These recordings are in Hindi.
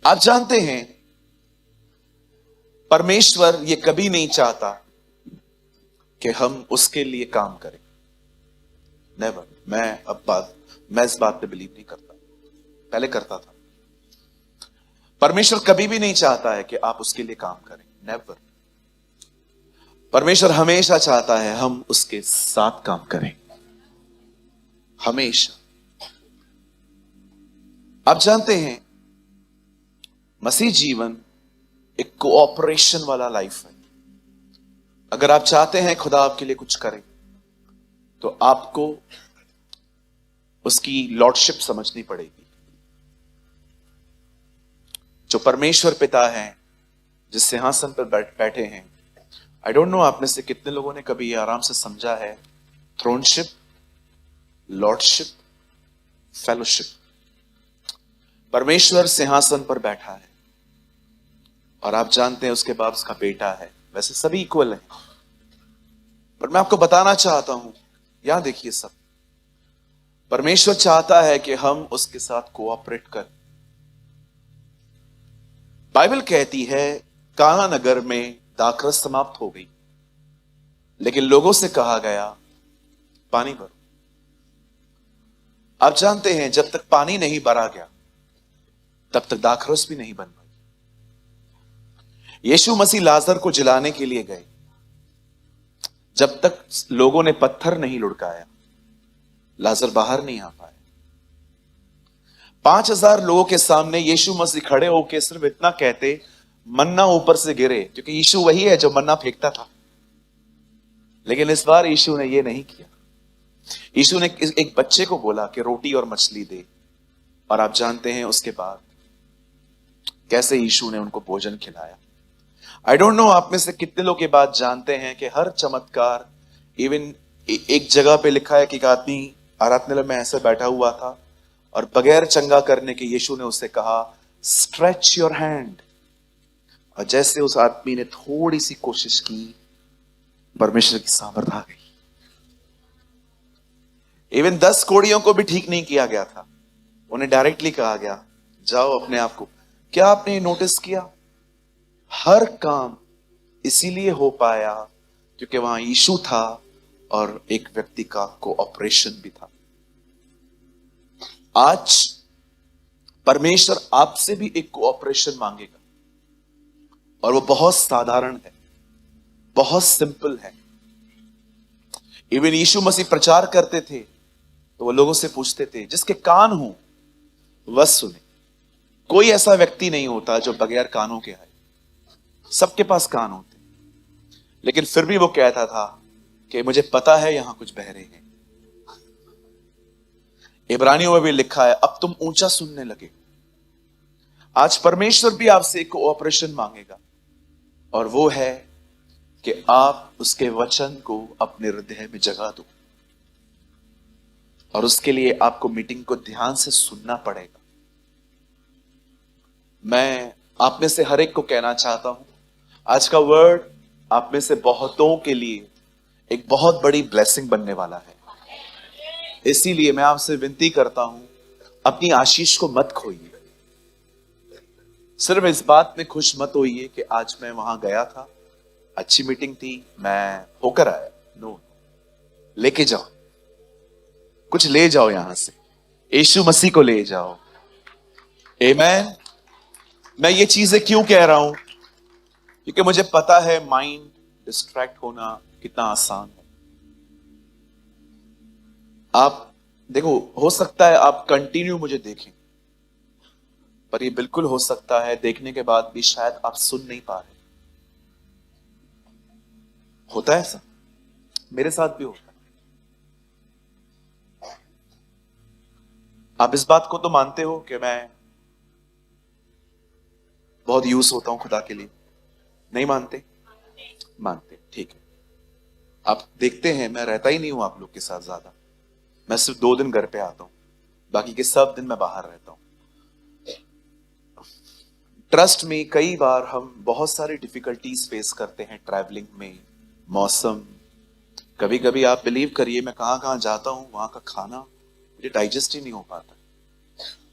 आप जानते हैं परमेश्वर ये कभी नहीं चाहता कि हम उसके लिए काम करें। नेवर। मैं इस बात पे बिलीव नहीं करता। पहले करता था। परमेश्वर कभी भी नहीं चाहता है कि आप उसके लिए काम करें। नेवर। परमेश्वर हमेशा चाहता है हम उसके साथ काम करें। हमेशा। आप जानते हैं मसीह जीवन एक कोऑपरेशन वाला लाइफ है। अगर आप चाहते हैं खुदा आपके लिए कुछ करे तो आपको उसकी लॉर्डशिप समझनी पड़ेगी। जो परमेश्वर पिता है जिस सिंहासन पर बैठे हैं, आई डोंट नो आप में से कितने लोगों ने कभी ये आराम से समझा है। थ्रोनशिप, लॉर्डशिप, फेलोशिप। परमेश्वर सिंहासन पर बैठा है और आप जानते हैं उसके बाद उसका बेटा है। वैसे सभी इक्वल हैं, पर मैं आपको बताना चाहता हूं, यहां देखिए सब परमेश्वर चाहता है कि हम उसके साथ कोऑपरेट करें। बाइबल कहती है काना नगर में दाखरस समाप्त हो गई, लेकिन लोगों से कहा गया पानी भरो। आप जानते हैं जब तक पानी नहीं भरा गया तब तक दाखरस भी नहीं बन पाई। यीशु मसीह लाजर को जिलाने के लिए गए, जब तक लोगों ने पत्थर नहीं लुढ़काया लाजर बाहर नहीं आ पाया। 5,000 लोगों के सामने यीशु मसीह खड़े होकर सिर्फ इतना कहते, मन्ना ऊपर से गिरे, क्योंकि यीशु वही है जो मन्ना फेंकता था। लेकिन इस बार यीशु ने यह नहीं किया। यीशु ने एक बच्चे को बोला कि रोटी और मछली दे, और आप जानते हैं उसके बाद कैसे यीशु ने उनको भोजन खिलाया। आई डोंट नो आप में से कितने लोग ये बात जानते हैं कि हर चमत्कार, इवन एक जगह पे लिखा है कि एक आदमी आराधनालय में ऐसे बैठा हुआ था और बगैर चंगा करने के यीशु ने उससे कहा स्ट्रेच योर हैंड, और जैसे उस आदमी ने थोड़ी सी कोशिश की परमेश्वर की सामर्थ आ गई। इवन 10 कोड़ियों को भी ठीक नहीं किया गया था, उन्हें डायरेक्टली कहा गया जाओ अपने आप को। क्या आपने नोटिस किया? हर काम इसीलिए हो पाया क्योंकि वहां यीशु था और एक व्यक्ति का कोऑपरेशन भी था। आज परमेश्वर आपसे भी एक कोऑपरेशन मांगेगा, और वो बहुत साधारण है, बहुत सिंपल है। इवन यीशु मसीह प्रचार करते थे तो वो लोगों से पूछते थे जिसके कान हो वह सुने। कोई ऐसा व्यक्ति नहीं होता जो बगैर कानों के आए, सबके पास कान होते, लेकिन फिर भी वो कहता था कि मुझे पता है यहां कुछ बहरे हैं। इब्रानियों में भी लिखा है अब तुम ऊंचा सुनने लगे। आज परमेश्वर भी आपसे एक कोऑपरेशन मांगेगा, और वो है कि आप उसके वचन को अपने हृदय में जगा दो, और उसके लिए आपको मीटिंग को ध्यान से सुनना पड़ेगा। मैं आप में से हर एक को कहना चाहता हूं, आज का वर्ड आप में से बहुतों के लिए एक बहुत बड़ी ब्लेसिंग बनने वाला है। इसीलिए मैं आपसे विनती करता हूं, अपनी आशीष को मत खोइए। सिर्फ इस बात में खुश मत होइए कि आज मैं वहां गया था, अच्छी मीटिंग थी, मैं होकर आया। नो, लेके जाओ, कुछ ले जाओ यहां से, यीशु मसीह को ले जाओ। आमीन। मैं ये चीजें क्यों कह रहा हूं? क्योंकि मुझे पता है माइंड डिस्ट्रैक्ट होना कितना आसान है। आप देखो, हो सकता है आप कंटिन्यू मुझे देखें, पर ये बिल्कुल हो सकता है देखने के बाद भी शायद आप सुन नहीं पा रहे। होता है ऐसा, मेरे साथ भी होता है। आप इस बात को तो मानते हो कि मैं बहुत यूज होता हूं खुदा के लिए? नहीं मानते? मानते, ठीक है। आप देखते हैं मैं रहता ही नहीं हूं आप लोग के साथ ज्यादा। मैं सिर्फ 2 दिन घर पे आता हूं, बाकी के सब दिन मैं बाहर रहता हूं। ट्रस्ट में कई बार हम बहुत सारी डिफिकल्टीज फेस करते हैं ट्रैवलिंग में, मौसम। कभी कभी आप बिलीव करिए मैं कहां कहां जाता हूं, वहां का खाना मुझे डाइजेस्ट ही नहीं हो पाता।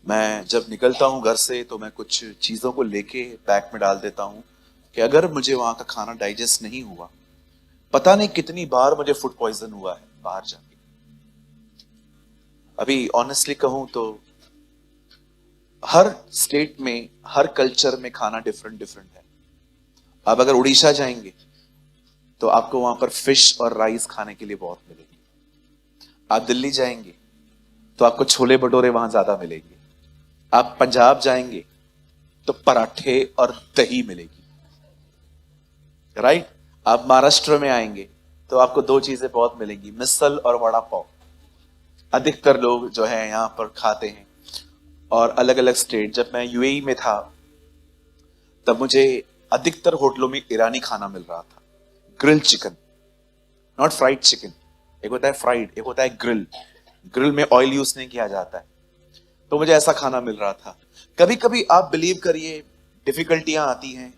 मैं जब निकलता हूं घर से तो मैं कुछ चीजों को लेके बैग में डाल देता हूं कि अगर मुझे वहां का खाना डाइजेस्ट नहीं हुआ, पता नहीं कितनी बार मुझे फूड पॉइजन हुआ है बाहर जाके। अभी ऑनेस्टली कहूं तो हर स्टेट में, हर कल्चर में खाना डिफरेंट डिफरेंट है। आप अगर उड़ीसा जाएंगे तो आपको वहां पर फिश और राइस खाने के लिए बहुत मिलेगी। आप दिल्ली जाएंगे तो आपको छोले भटूरे वहां ज्यादा मिलेंगे। आप पंजाब जाएंगे तो पराठे और दही मिलेगी, राइट। आप महाराष्ट्र में आएंगे तो आपको दो चीजें बहुत मिलेंगी, मिसल और वड़ा पाव। अधिकतर लोग जो है यहां पर खाते हैं। और अलग अलग स्टेट, जब मैं यूएई में था तब मुझे अधिकतर होटलों में ईरानी खाना मिल रहा था। Grill chicken, not fried chicken. एक होता है फ्राइड, एक होता है ग्रिल। ग्रिल में ऑयल यूज नहीं किया जाता है। तो मुझे ऐसा खाना मिल रहा था। कभी कभी आप बिलीव करिए डिफिकल्टियां आती हैं,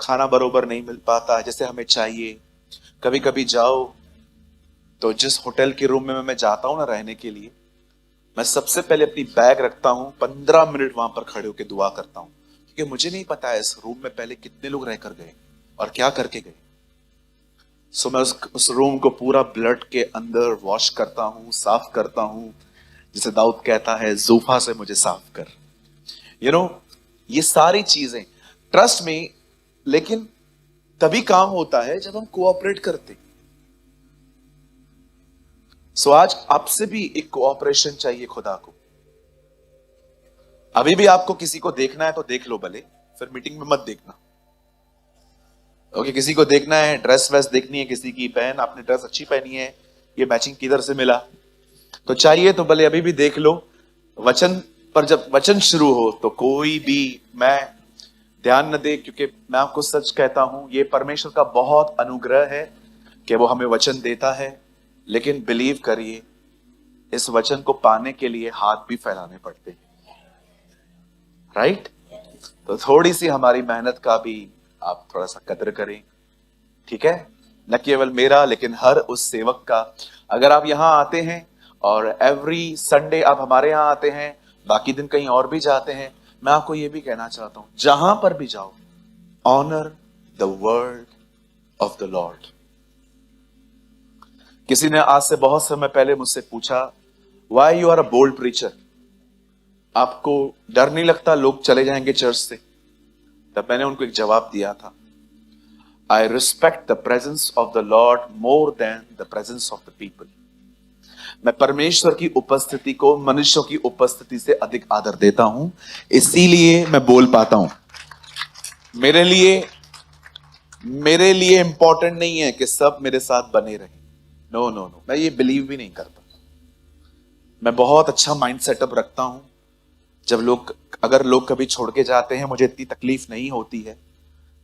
खाना बरोबर नहीं मिल पाता जैसे हमें चाहिए। कभी कभी जाओ तो जिस होटल के रूम में मैं जाता हूं ना रहने के लिए, मैं सबसे पहले अपनी बैग रखता हूं, 15 मिनट वहां पर खड़े होकर दुआ करता हूं, क्योंकि मुझे नहीं पता है इस रूम में पहले कितने लोग रहकर गए और क्या करके गए। सो मैं उस रूम को पूरा ब्लड के अंदर वॉश करता हूं, साफ करता हूं। जिसे दाऊद कहता है, जूफा से मुझे साफ कर। ये सारी चीजें ट्रस्ट में, लेकिन तभी काम होता है जब हम कोऑपरेट करते। सो आज आपसे भी एक कोऑपरेशन चाहिए खुदा को। अभी भी आपको किसी को देखना है तो देख लो भले, फिर मीटिंग में मत देखना। ओके, किसी को देखना है, ड्रेस वेस देखनी है किसी की, बहन आपने ड्रेस अच्छी पहनी है, ये मैचिंग किधर से मिला, तो चाहिए तो भले अभी भी देख लो। वचन पर जब वचन शुरू हो तो कोई भी मैं ध्यान न दे, क्योंकि मैं आपको सच कहता हूं ये परमेश्वर का बहुत अनुग्रह है कि वो हमें वचन देता है। लेकिन बिलीव करिए इस वचन को पाने के लिए हाथ भी फैलाने पड़ते हैं, राइट। तो थोड़ी सी हमारी मेहनत का भी आप थोड़ा सा कदर करें, ठीक है। न केवल मेरा लेकिन हर उस सेवक का। अगर आप यहां आते हैं और एवरी संडे आप हमारे यहां आते हैं, बाकी दिन कहीं और भी जाते हैं, मैं आपको यह भी कहना चाहता हूं जहां पर भी जाओ, honour the word of the Lord. किसी ने आज से बहुत समय पहले मुझसे पूछा, why you are a bold preacher, आपको डर नहीं लगता लोग चले जाएंगे चर्च से? तब मैंने उनको एक जवाब दिया था, I respect the presence of the Lord more than the presence of the people. मैं परमेश्वर की उपस्थिति को मनुष्यों की उपस्थिति से अधिक आदर देता हूं, इसीलिए मैं बोल पाता हूं। मेरे लिए इंपॉर्टेंट नहीं है कि सब मेरे साथ बने रहें। नो नो नो, मैं ये बिलीव भी नहीं करता। मैं बहुत अच्छा माइंड सेटअप रखता हूं। अगर लोग कभी छोड़ के जाते हैं, मुझे इतनी तकलीफ नहीं होती है,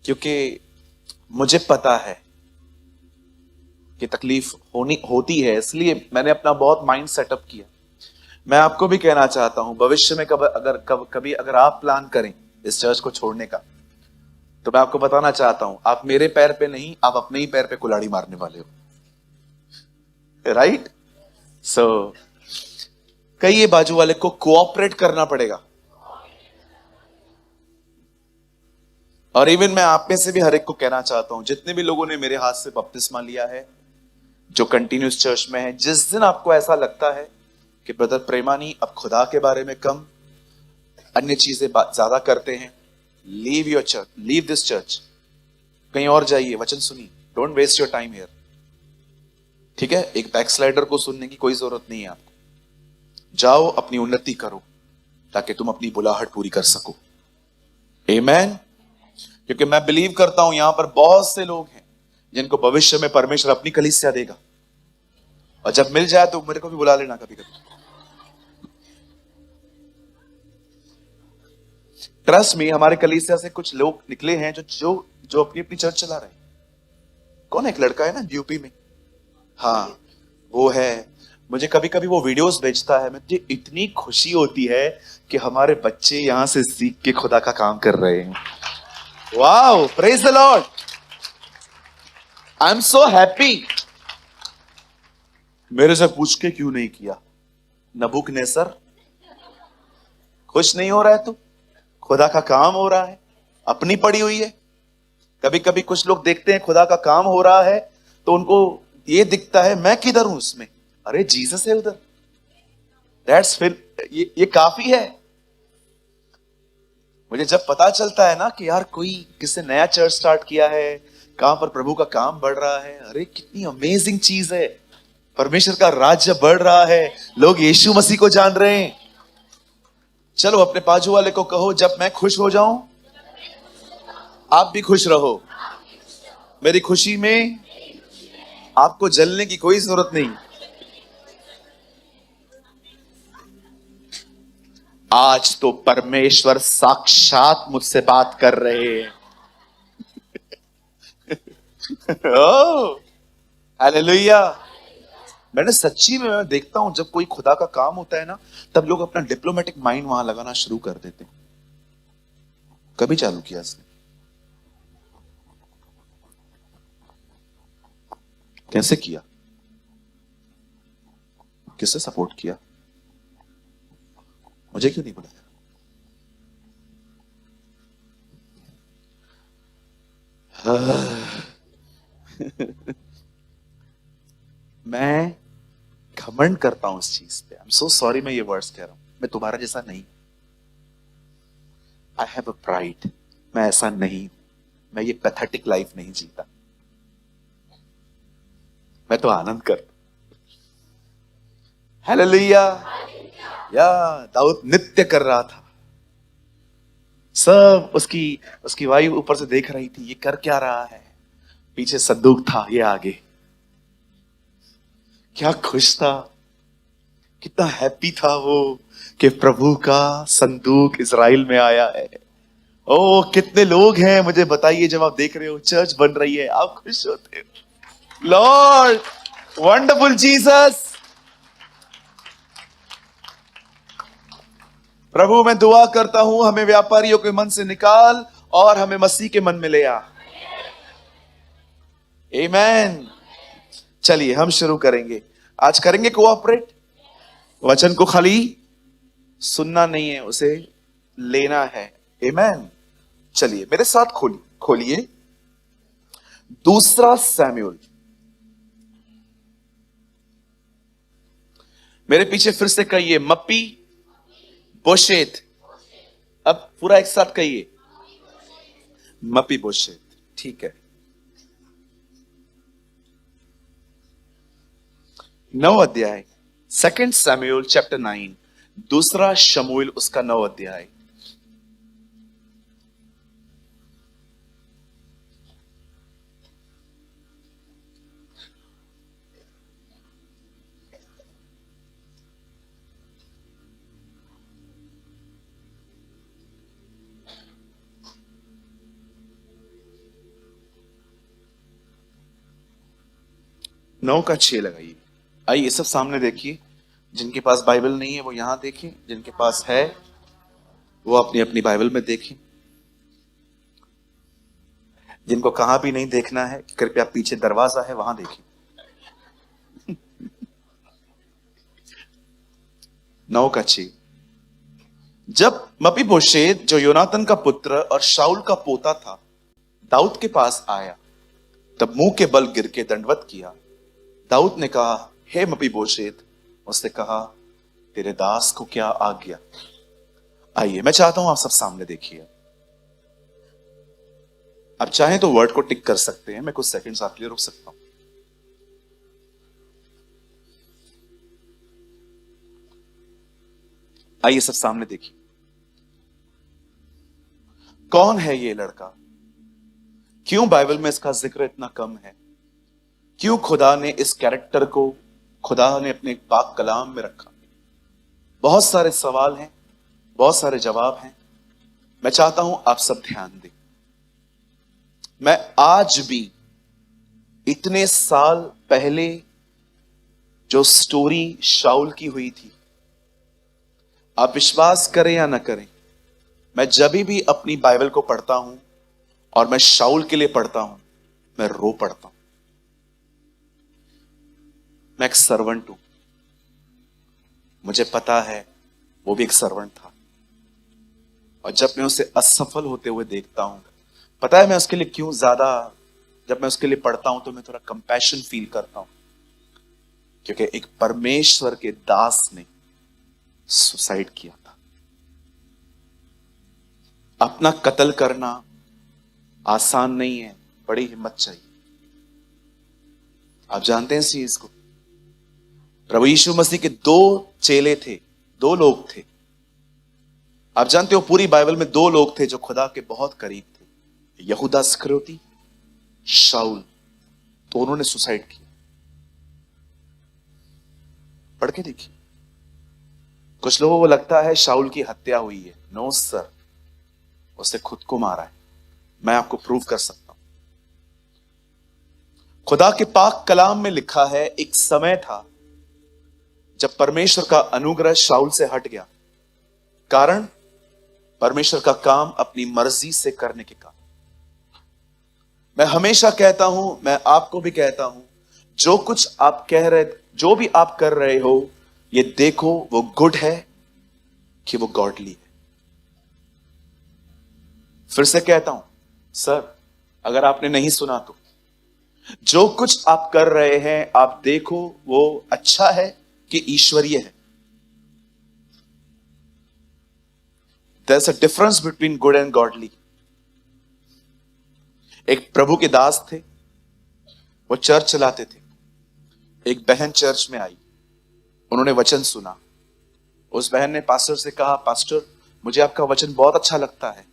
क्योंकि मुझे पता है कि तकलीफ होती है। इसलिए मैंने अपना बहुत माइंड सेटअप किया। मैं आपको भी कहना चाहता हूं, भविष्य में कभी अगर आप प्लान करें इस चर्च को छोड़ने का, तो मैं आपको बताना चाहता हूं, आप मेरे पैर पे नहीं, आप अपने ही पैर पे कुल्हाड़ी मारने वाले हो, राइट। सो कहिए बाजू वाले को, कोऑपरेट करना पड़ेगा। और इवन मैं आप में से भी हर एक को कहना चाहता हूं, जितने भी लोगों ने मेरे हाथ से बपतिस्मा लिया है, जो कंटिन्यूस चर्च में है, जिस दिन आपको ऐसा लगता है कि ब्रदर प्रेमानी अब खुदा के बारे में कम, अन्य चीजें ज्यादा करते हैं, leave your church, leave this church, कहीं और जाइए, वचन सुनिए। Don't waste your time here, ठीक है। एक बैकस्लाइडर को सुनने की कोई जरूरत नहीं है आपको। जाओ, अपनी उन्नति करो, ताकि तुम अपनी बुलाहट पूरी कर सको। आमीन। क्योंकि मैं बिलीव करता हूं यहां पर बहुत से लोग हैं जिनको भविष्य में परमेश्वर अपनी कलीसिया देगा, और जब मिल जाए तो मेरे को भी बुला लेना कभी कभी। ट्रस्ट में हमारे कलीसिया से कुछ लोग निकले हैं जो अपनी अपनी चर्च चला रहे हैं। कौन है? एक लड़का है ना यूपी में, हाँ वो है। मुझे कभी कभी वो वीडियोस भेजता है, मुझे इतनी खुशी होती है कि हमारे बच्चे यहां से सीख के खुदा का काम कर रहे हैं। Wow, praise the Lord, I am so happy. मेरे से पूछ के क्यों नहीं किया? नबूकनेस्सर, खुश नहीं हो रहा है तू? खुदा का काम हो रहा है, अपनी पड़ी हुई है। कभी कभी कुछ लोग देखते हैं खुदा का काम हो रहा है तो उनको ये दिखता है मैं किधर हूं उसमें, अरे जीसस है उधर। दैट्स फिर ये काफी है। मुझे जब पता चलता है ना कि यार कोई किसी नया चर्च स्टार्ट किया है, कहां पर प्रभु का काम बढ़ रहा है, अरे कितनी अमेजिंग चीज है। परमेश्वर का राज्य बढ़ रहा है, लोग यीशु मसीह को जान रहे हैं। चलो अपने बाजू वाले को कहो, जब मैं खुश हो जाऊं आप भी खुश रहो। मेरी खुशी में आपको जलने की कोई जरूरत नहीं। आज तो परमेश्वर साक्षात मुझसे बात कर रहे हैं। Oh hallelujah. मैंने सच्ची में मैं देखता हूं जब कोई खुदा का काम होता है ना, तब लोग अपना डिप्लोमेटिक माइंड वहां लगाना शुरू कर देते हैं। कभी चालू किया इसने? कैसे किया? किससे सपोर्ट किया? मुझे क्यों नहीं बुलाया? मैं घमंड करता हूं इस चीज पे। आई एम सो सॉरी मैं ये वर्ड्स कह रहा हूं। मैं तुम्हारा जैसा नहीं। I have a pride. मैं ऐसा नहीं हूं। मैं ये पैथेटिक लाइफ नहीं जीता। मैं तो आनंद कर। हालेलुया। या दाऊद नृत्य कर रहा था। सब उसकी उसकी वायु ऊपर से देख रही थी, ये कर क्या रहा है। पीछे संदूक था, ये आगे। क्या खुश था, कितना हैप्पी था वो कि प्रभु का संदूक इज़राइल में आया है। ओ कितने लोग हैं मुझे बताइए, जब आप देख रहे हो चर्च बन रही है आप खुश होते हो? Lord wonderful Jesus. प्रभु मैं दुआ करता हूं हमें व्यापारियों के मन से निकाल और हमें मसीह के मन में ले आ। आमीन। चलिए हम शुरू करेंगे। आज करेंगे कोऑपरेट। वचन को खाली सुनना नहीं है, उसे लेना है। आमीन। चलिए मेरे साथ खोलिए दूसरा सैमुएल। मेरे पीछे फिर से कहिए मप्पी बोशेत। अब पूरा एक साथ कहिए मप्पी बोशेत। ठीक है। 9 अध्याय 2 सैमुएल चैप्टर 9। दूसरा शमूएल उसका 9 अध्याय। नौ का 6 लगाइए। आइए सब सामने देखिए। जिनके पास बाइबल नहीं है वो यहां देखें, जिनके पास है वो अपनी अपनी बाइबल में देखें। जिनको कहां भी नहीं देखना है कृपया पीछे दरवाजा है वहां देखें। 9 का 6। जब मपीबोशेत जो योनातन का पुत्र और शाऊल का पोता था दाऊद के पास आया, तब मुंह के बल गिर के दंडवत किया। दाऊद ने कहा, हे मपीबोशेत। उसने कहा, तेरे दास को क्या आज्ञा। आइए मैं चाहता हूं आप सब सामने देखिए। आप चाहें तो वर्ड को टिक कर सकते हैं, मैं कुछ सेकंड्स आपके लिए रुक सकता हूं। आइए सब सामने देखिए। कौन है ये लड़का? क्यों बाइबल में इसका जिक्र इतना कम है? क्यों खुदा ने इस कैरेक्टर को खुदा ने अपने पाक कलाम में रखा? बहुत सारे सवाल हैं, बहुत सारे जवाब हैं। मैं चाहता हूं आप सब ध्यान दें। मैं आज भी इतने साल पहले जो स्टोरी शाऊल की हुई थी, आप विश्वास करें या ना करें, मैं जब भी अपनी बाइबल को पढ़ता हूं और मैं शाऊल के लिए पढ़ता हूं, मैं रो पड़ता हूं। मैं एक सर्वेंट हूं, मुझे पता है वो भी एक सर्वेंट था। और जब मैं उसे असफल होते हुए देखता हूं, पता है मैं उसके लिए क्यों ज्यादा, जब मैं उसके लिए पढ़ता हूं तो मैं थोड़ा कंपैशन फील करता हूं, क्योंकि एक परमेश्वर के दास ने सुसाइड किया था। अपना कत्ल करना आसान नहीं है, बड़ी हिम्मत चाहिए। आप जानते हैं इस चीज को। प्रभु यीशु मसीह के दो चेले थे, दो लोग थे। आप जानते हो पूरी बाइबल में दो लोग थे जो खुदा के बहुत करीब थे, यहूदा इस्करियोती, शाऊल। तो उन्होंने सुसाइड किया। पढ़ के देखिए। कुछ लोगों को लगता है शाऊल की हत्या हुई है। नो सर, उसने खुद को मारा है। मैं आपको प्रूव कर सकता हूं। खुदा के पाक कलाम में लिखा है, एक समय था जब परमेश्वर का अनुग्रह शाऊल से हट गया। कारण परमेश्वर का काम अपनी मर्जी से करने के कारण। मैं हमेशा कहता हूं, मैं आपको भी कहता हूं, जो कुछ आप कह रहे, जो भी आप कर रहे हो, ये देखो वो गुड है कि वो गॉडली है। फिर से कहता हूं सर, अगर आपने नहीं सुना तो, जो कुछ आप कर रहे हैं आप देखो वो अच्छा है कि ईश्वरीय है। There's a difference between good and godly. एक प्रभु के दास थे, वो चर्च चलाते थे। एक बहन चर्च में आई, उन्होंने वचन सुना। उस बहन ने पास्टर से कहा, पास्टर मुझे आपका वचन बहुत अच्छा लगता है,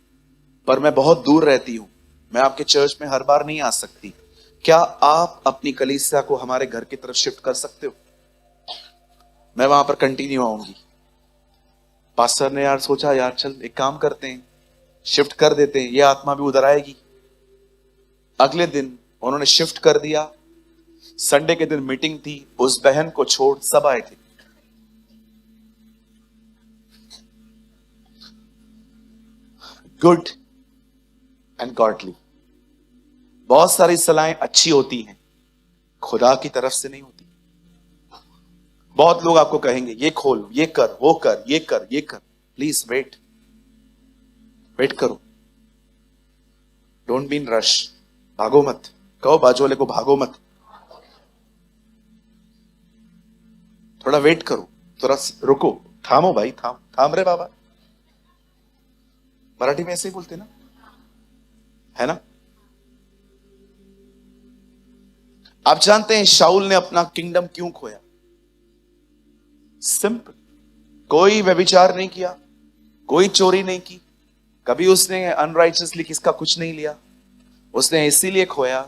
पर मैं बहुत दूर रहती हूं, मैं आपके चर्च में हर बार नहीं आ सकती। क्या आप अपनी कलीसिया को हमारे घर की तरफ शिफ्ट कर सकते हो? मैं वहां पर कंटिन्यू आऊंगी। पास्टर ने यार सोचा, यार चल एक काम करते हैं, शिफ्ट कर देते हैं, ये आत्मा भी उधर आएगी। अगले दिन उन्होंने शिफ्ट कर दिया। संडे के दिन मीटिंग थी, उस बहन को छोड़ सब आए थे। Good and godly. बहुत सारी सलाहें अच्छी होती हैं, खुदा की तरफ से नहीं होती। बहुत लोग आपको कहेंगे ये खोल, ये कर, वो कर, ये कर, ये कर। प्लीज वेट, वेट करो। Don't be in rush. भागो मत। कहो बाजू वाले को भागो मत, थोड़ा वेट करो, थोड़ा रुको, थामो भाई, थाम थाम रे बाबा। मराठी में ऐसे ही बोलते ना, है ना। आप जानते हैं शाऊल ने अपना किंगडम क्यों खोया? सिंपल। कोई व्यभिचार नहीं किया, कोई चोरी नहीं की, कभी उसने अनराइचसली किसका कुछ नहीं लिया। उसने इसीलिए खोया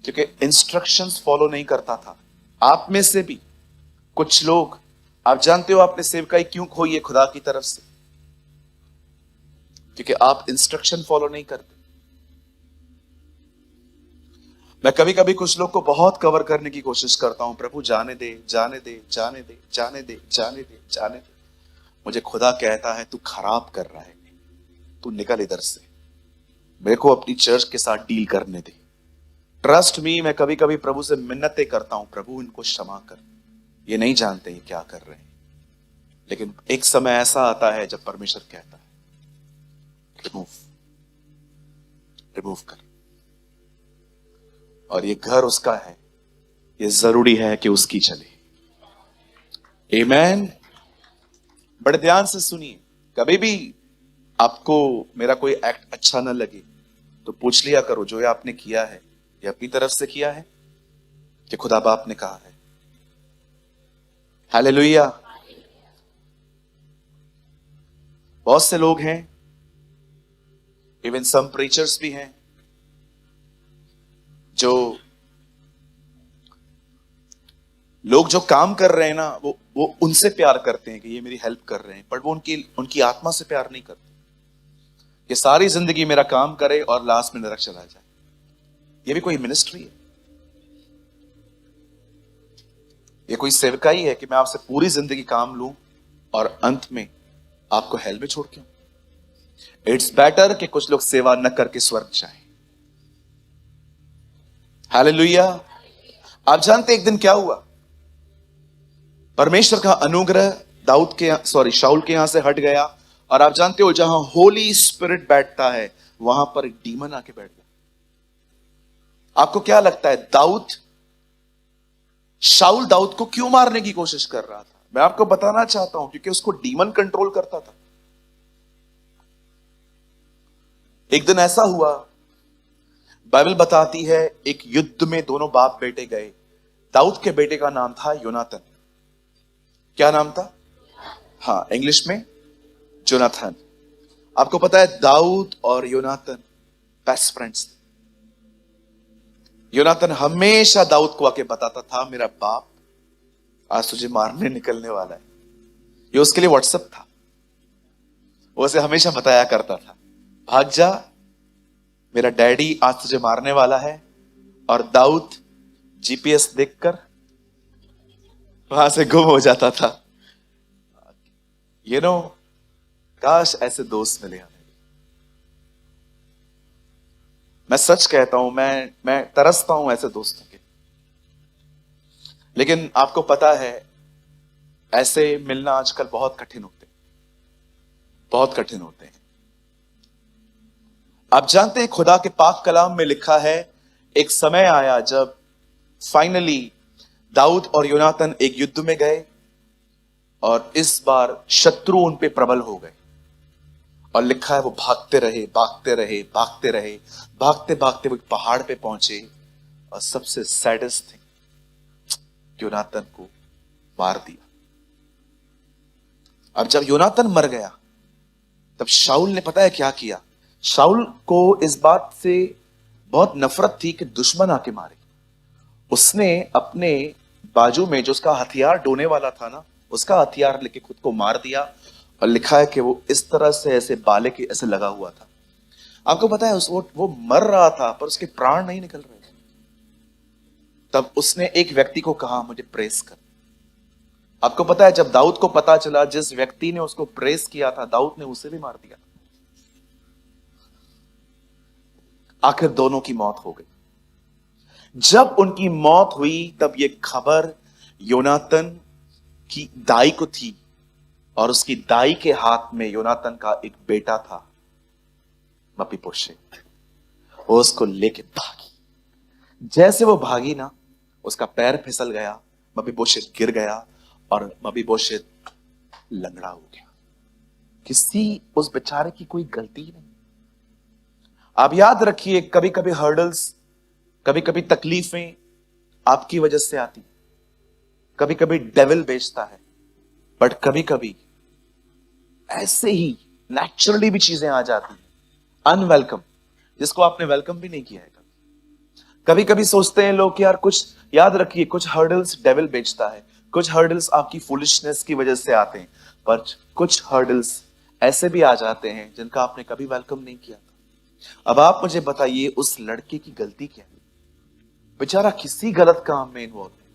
क्योंकि इंस्ट्रक्शंस फॉलो नहीं करता था। आप में से भी कुछ लोग, आप जानते हो आपने सेवकाई क्यों खोई है खुदा की तरफ से? क्योंकि आप इंस्ट्रक्शन फॉलो नहीं करते। मैं कभी कभी कुछ लोग को बहुत कवर करने की कोशिश करता हूं, प्रभु जाने दे, जाने दे, जाने दे, जाने दे, जाने दे, जाने दे। मुझे खुदा कहता है तू खराब कर रहा है, तू निकल इधर से, मेरे को अपनी चर्च के साथ डील करने दे। ट्रस्ट मी, मैं कभी कभी प्रभु से मिन्नतें करता हूं, प्रभु इनको क्षमा कर, ये नहीं जानते ये क्या कर रहे हैं। लेकिन एक समय ऐसा आता है जब परमेश्वर कहता है रिमूव, रिमूव कर। और ये घर उसका है, ये जरूरी है कि उसकी चले। आमेन। बड़े ध्यान से सुनिए। कभी भी आपको मेरा कोई एक्ट अच्छा ना लगे तो पूछ लिया करो, जो ये आपने किया है ये अपनी तरफ से किया है कि खुदा बाप ने कहा है? हालेलुया। बहुत से लोग हैं, इवन सम प्रीचर्स भी हैं, जो लोग जो काम कर रहे हैं ना, वो उनसे प्यार करते हैं कि ये मेरी हेल्प कर रहे हैं, पर वो उनकी आत्मा से प्यार नहीं करते। ये सारी जिंदगी मेरा काम करे और लास्ट में नरक चला जाए। ये भी कोई मिनिस्ट्री है? ये कोई सेवकाई है कि मैं आपसे पूरी जिंदगी काम लूं और अंत में आपको हेल में छोड़ के? इट्स बेटर कि कुछ लोग सेवा न करके स्वर्ग जाएं। हालेलुया। आप जानते एक दिन क्या हुआ? परमेश्वर का अनुग्रह शाऊल के यहां से हट गया और आप जानते हो जहां होली स्पिरिट बैठता है वहां पर एक डीमन आके बैठ गया। आपको क्या लगता है शाऊल दाऊद को क्यों मारने की कोशिश कर रहा था? मैं आपको बताना चाहता हूं क्योंकि उसको डीमन कंट्रोल करता था। एक दिन ऐसा हुआ, बाइबल बताती है एक युद्ध में दोनों बाप बेटे गए। दाऊद के बेटे का नाम था योनातन। क्या नाम था? हाँ, इंग्लिश में जोनाथन। आपको पता है दाऊद और योनातन बेस्ट फ्रेंड्स थे। योनातन हमेशा दाऊद को आके बताता था, मेरा बाप आज तुझे मारने निकलने वाला है। ये उसके लिए व्हाट्सएप था। वो उसे हमेशा बताया करता था, भाग जा, मेरा डैडी आज तुझे मारने वाला है। और दाऊद जीपीएस देखकर वहां से गुम हो जाता था। काश ऐसे दोस्त मिले हमें। मैं सच कहता हूं, मैं तरसता हूं ऐसे दोस्तों के। लेकिन आपको पता है ऐसे मिलना आजकल बहुत कठिन होते हैं। आप जानते हैं खुदा के पाक कलाम में लिखा है, एक समय आया जब फाइनली दाऊद और योनातन एक युद्ध में गए और इस बार शत्रु उन पे प्रबल हो गए। और लिखा है वो भागते रहे, भागते भागते वो एक पहाड़ पे पहुंचे और सबसे सैडेस्ट थिंग, योनातन को मार दिया। अब जब योनातन मर गया तब शाऊल ने पता है क्या किया? शाऊल को इस बात से बहुत नफरत थी कि दुश्मन आके मारे। उसने अपने बाजू में जो उसका हथियार ढोने वाला था ना, उसका हथियार लेके खुद को मार दिया। और लिखा है कि वो इस तरह से ऐसे बाले के ऐसे लगा हुआ था। आपको पता है वो मर रहा था पर उसके प्राण नहीं निकल रहे थे। तब उसने एक व्यक्ति को कहा, मुझे प्रेस कर। आपको पता है जब दाऊद को पता चला जिस व्यक्ति ने उसको प्रेस किया था, दाऊद ने उसे भी मार दिया। आखिर दोनों की मौत हो गई। जब उनकी मौत हुई तब यह खबर योनातन की दाई को थी और उसकी दाई के हाथ में योनातन का एक बेटा था, मपीबोशेत। वो उसको लेके भागी। जैसे वो भागी ना, उसका पैर फिसल गया, मपीबोशेत गिर गया और मपीबोशेत लंगड़ा हो गया। किसी उस बेचारे की कोई गलती नहीं। आप याद रखिए, कभी कभी हर्डल्स, कभी कभी तकलीफें आपकी वजह से आती, कभी कभी डेविल बेचता है, बट कभी कभी ऐसे ही नेचुरली भी चीजें आ जाती हैं अनवेलकम, जिसको आपने वेलकम भी नहीं किया है। कभी कभी सोचते हैं लोग कि यार कुछ, याद रखिए, कुछ हर्डल्स डेविल बेचता है, कुछ हर्डल्स आपकी फुलिशनेस की वजह से आते हैं, पर कुछ हर्डल्स ऐसे भी आ जाते हैं जिनका आपने कभी वेलकम नहीं किया था। अब आप मुझे बताइए, उस लड़के की गलती क्या है? बेचारा किसी गलत काम में इन्वॉल्व है,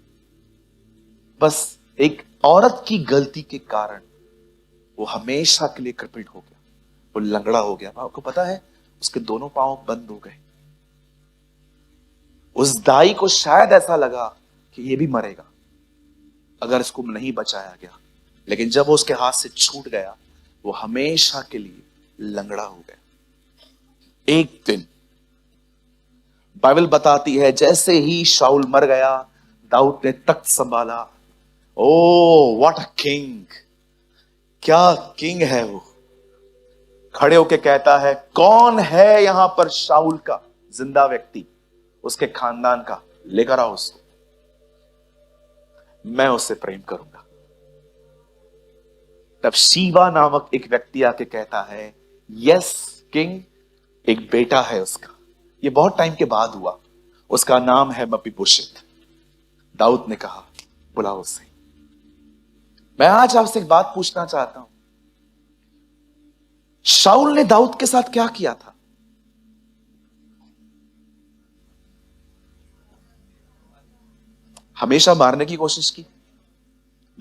बस एक औरत की गलती के कारण वो हमेशा के लिए कृपित हो गया, वो लंगड़ा हो गया। आपको पता है उसके दोनों पांव बंद हो गए। उस दाई को शायद ऐसा लगा कि ये भी मरेगा अगर इसको नहीं बचाया गया, लेकिन जब वो उसके हाथ से छूट गया, वो हमेशा के लिए लंगड़ा हो गया। एक दिन बाइबल बताती है जैसे ही शाऊल मर गया, दाऊद ने तख्त संभाला। Oh what a king! क्या किंग है वो! खड़े होके कहता है, कौन है यहां पर शाऊल का जिंदा व्यक्ति, उसके खानदान का, लेकर आओ उसको, मैं उससे प्रेम करूंगा। तब शीबा नामक एक व्यक्ति आके कहता है, यस किंग, एक बेटा है उसका। ये बहुत टाइम के बाद हुआ। उसका नाम है मपीबोशेत। दाऊद ने कहा, बुलाओ उसे। मैं आज आपसे एक बात पूछना चाहता हूं, शाऊल ने दाऊद के साथ क्या किया था? हमेशा मारने की कोशिश की।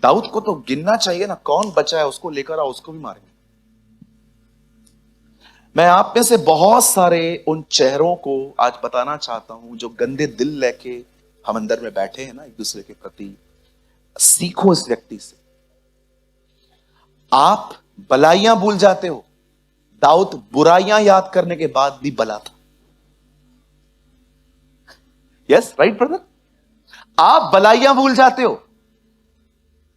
दाऊद को तो गिनना चाहिए ना, कौन बचा है, उसको लेकर आओ, उसको भी मारेंगे। मैं आप में से बहुत सारे उन चेहरों को आज बताना चाहता हूं जो गंदे दिल लेके हम अंदर में बैठे हैं ना एक दूसरे के प्रति। सीखो इस व्यक्ति से। आप भलाइयां भूल जाते हो। दाऊद बुराइयां याद करने के बाद भी भला था। यस राइट ब्रदर, आप भलाइयां भूल जाते हो।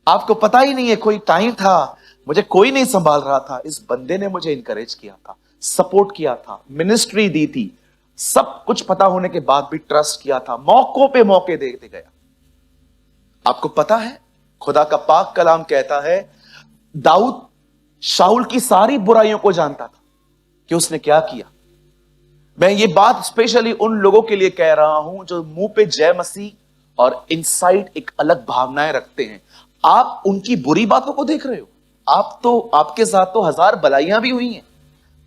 आपको पता ही नहीं है, कोई टाइम था मुझे कोई नहीं संभाल रहा था, इस बंदे ने मुझे इंकरेज किया था, सपोर्ट किया था, मिनिस्ट्री दी थी, सब कुछ पता होने के बाद भी ट्रस्ट किया था, मौकों पे मौके देते गया। आपको पता है खुदा का पाक कलाम कहता है दाऊद शाऊल की सारी बुराइयों को जानता था कि उसने क्या किया। मैं ये बात स्पेशली उन लोगों के लिए कह रहा हूं जो मुंह पे जय मसीह और इनसाइड एक अलग भावनाएं रखते हैं। आप उनकी बुरी बातों को देख रहे हो, आपके साथ तो हजार भलाइयां भी हुई हैं।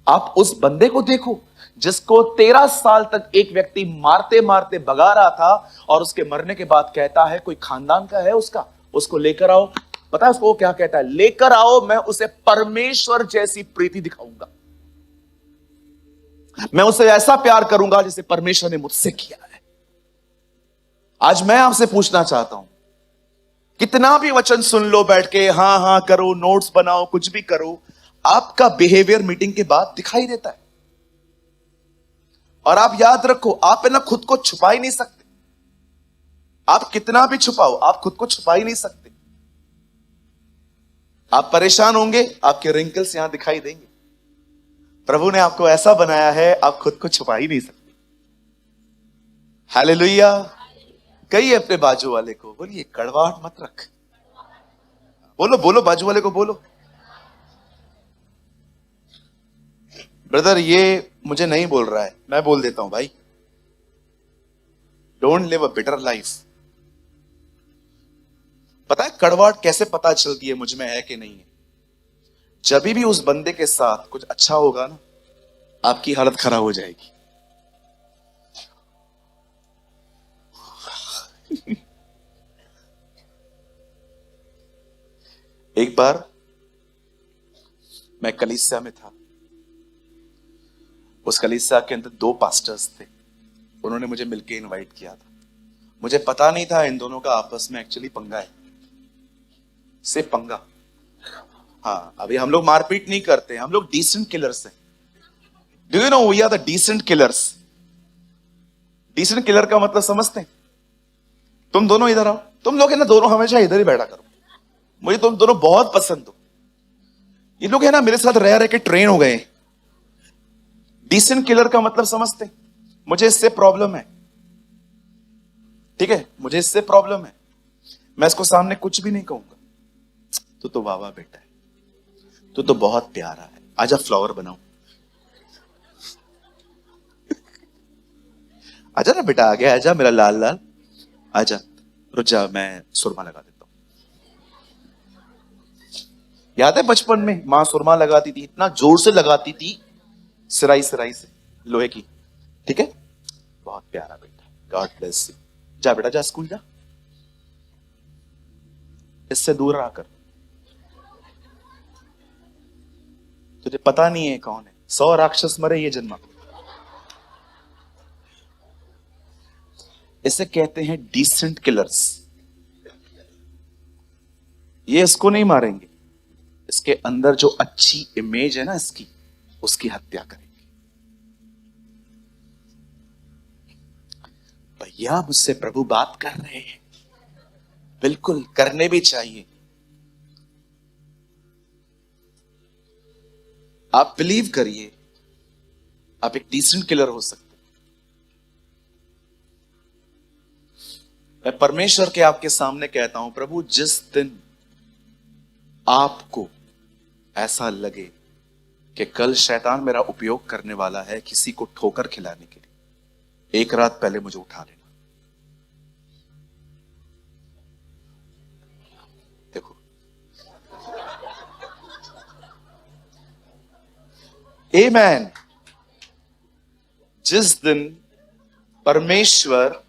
आप उस बंदे को देखो जिसको 13 साल तक एक व्यक्ति मारते मारते भगा रहा था और उसके मरने के बाद कहता है कोई खानदान का है उसका, उसको लेकर आओ। पता है उसको वो क्या कहता है? लेकर आओ, मैं उसे परमेश्वर जैसी प्रीति दिखाऊंगा, मैं उसे ऐसा प्यार करूंगा जैसे परमेश्वर ने मुझसे किया है। आज मैं आपसे पूछना चाहता हूं, कितना भी वचन सुन लो बैठ के, हां हां करो, नोट्स बनाओ, कुछ भी करो, आपका बिहेवियर मीटिंग के बाद दिखाई देता है। और आप याद रखो, आप है ना खुद को छुपा ही नहीं सकते। आप कितना भी छुपाओ, आप खुद को छुपा ही नहीं सकते। आप परेशान होंगे, आपके रिंकल्स यहां दिखाई देंगे। प्रभु ने आपको ऐसा बनाया है, आप खुद को छुपा ही नहीं सकते। हालेलुया। कहिए अपने बाजू वाले को, बोलिए कड़वाहट मत रख। बोलो बोलो, बाजू वाले को बोलो। ब्रदर ये मुझे नहीं बोल रहा है, मैं बोल देता हूं भाई। Don't live a bitter life. पता है कड़वाहट कैसे पता चलती है मुझ में है कि नहीं है? जब भी उस बंदे के साथ कुछ अच्छा होगा ना, आपकी हालत खराब हो जाएगी। एक बार मैं कलीसिया में था, उस कलीसिया के अंदर 2 पास्टर्स थे, उन्होंने मुझे मिलके इनवाइट किया था। मुझे पता नहीं था इन दोनों का आपस में एक्चुअली पंगा है, सिर्फ पंगा। हाँ, अभी हम लोग मारपीट नहीं करते, हम लोग डिसेंट किलर्स हैं। Do you know we are the decent killers. Decent killer का मतलब समझते हैं? तुम दोनों इधर आओ, तुम लोग है ना दोनों हमेशा इधर ही बैठा करो, मुझे तुम दोनों बहुत पसंद हो। ये लोग है ना मेरे साथ रह रह के ट्रेन हो गए। डिसेंट किलर का मतलब समझते हैं? मुझे इससे प्रॉब्लम है, ठीक है, मुझे इससे प्रॉब्लम है। मैं इसको सामने कुछ भी नहीं कहूंगा। तू तो वाह बेटा है, तू तो बहुत प्यारा है, आजा फ्लावर बनाऊं। आजा ना बेटा, आ गया, आजा मेरा लाल लाल, आजा। रुक जा, मैं सुरमा लगा देता हूं। याद है बचपन में मां सुरमा लगाती थी, इतना जोर से लगाती थी, सिराई सिराई से लोहे की, ठीक है। बहुत प्यारा बेटा, गॉड ब्लेस यू। जा बेटा जा, स्कूल जा, इससे दूर रहा कर। तुझे पता नहीं है कौन है, 100 राक्षस मरे ये जन्मा। इसे कहते हैं डिसेंट किलर्स। ये इसको नहीं मारेंगे, इसके अंदर जो अच्छी इमेज है ना इसकी, उसकी हत्या करेंगे। भैया मुझसे प्रभु बात कर रहे हैं, बिल्कुल करने भी चाहिए। आप बिलीव करिए, आप एक डिसेंट किलर हो सकते। मैं परमेश्वर के आपके सामने कहता हूं, प्रभु जिस दिन आपको ऐसा लगे कि कल शैतान मेरा उपयोग करने वाला है किसी को ठोकर खिलाने के लिए, एक रात पहले मुझे उठा लेना। देखो आमेन। जिस दिन परमेश्वर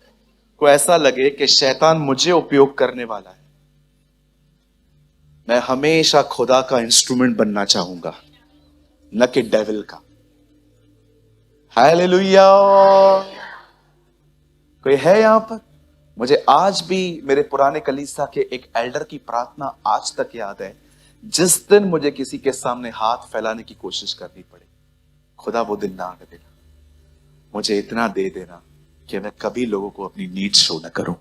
को ऐसा लगे कि शैतान मुझे उपयोग करने वाला है, मैं हमेशा खुदा का इंस्ट्रूमेंट बनना चाहूंगा, न कि डेविल का। हालेलुया। कोई है यहां पर? मुझे आज भी मेरे पुराने कलीसिया के एक एल्डर की प्रार्थना आज तक याद है जिस दिन मुझे किसी के सामने हाथ फैलाने की कोशिश करनी पड़े, खुदा वो दिन ना आने देना। मुझे इतना दे देना कि मैं कभी लोगों को अपनी नीड शो न करूं।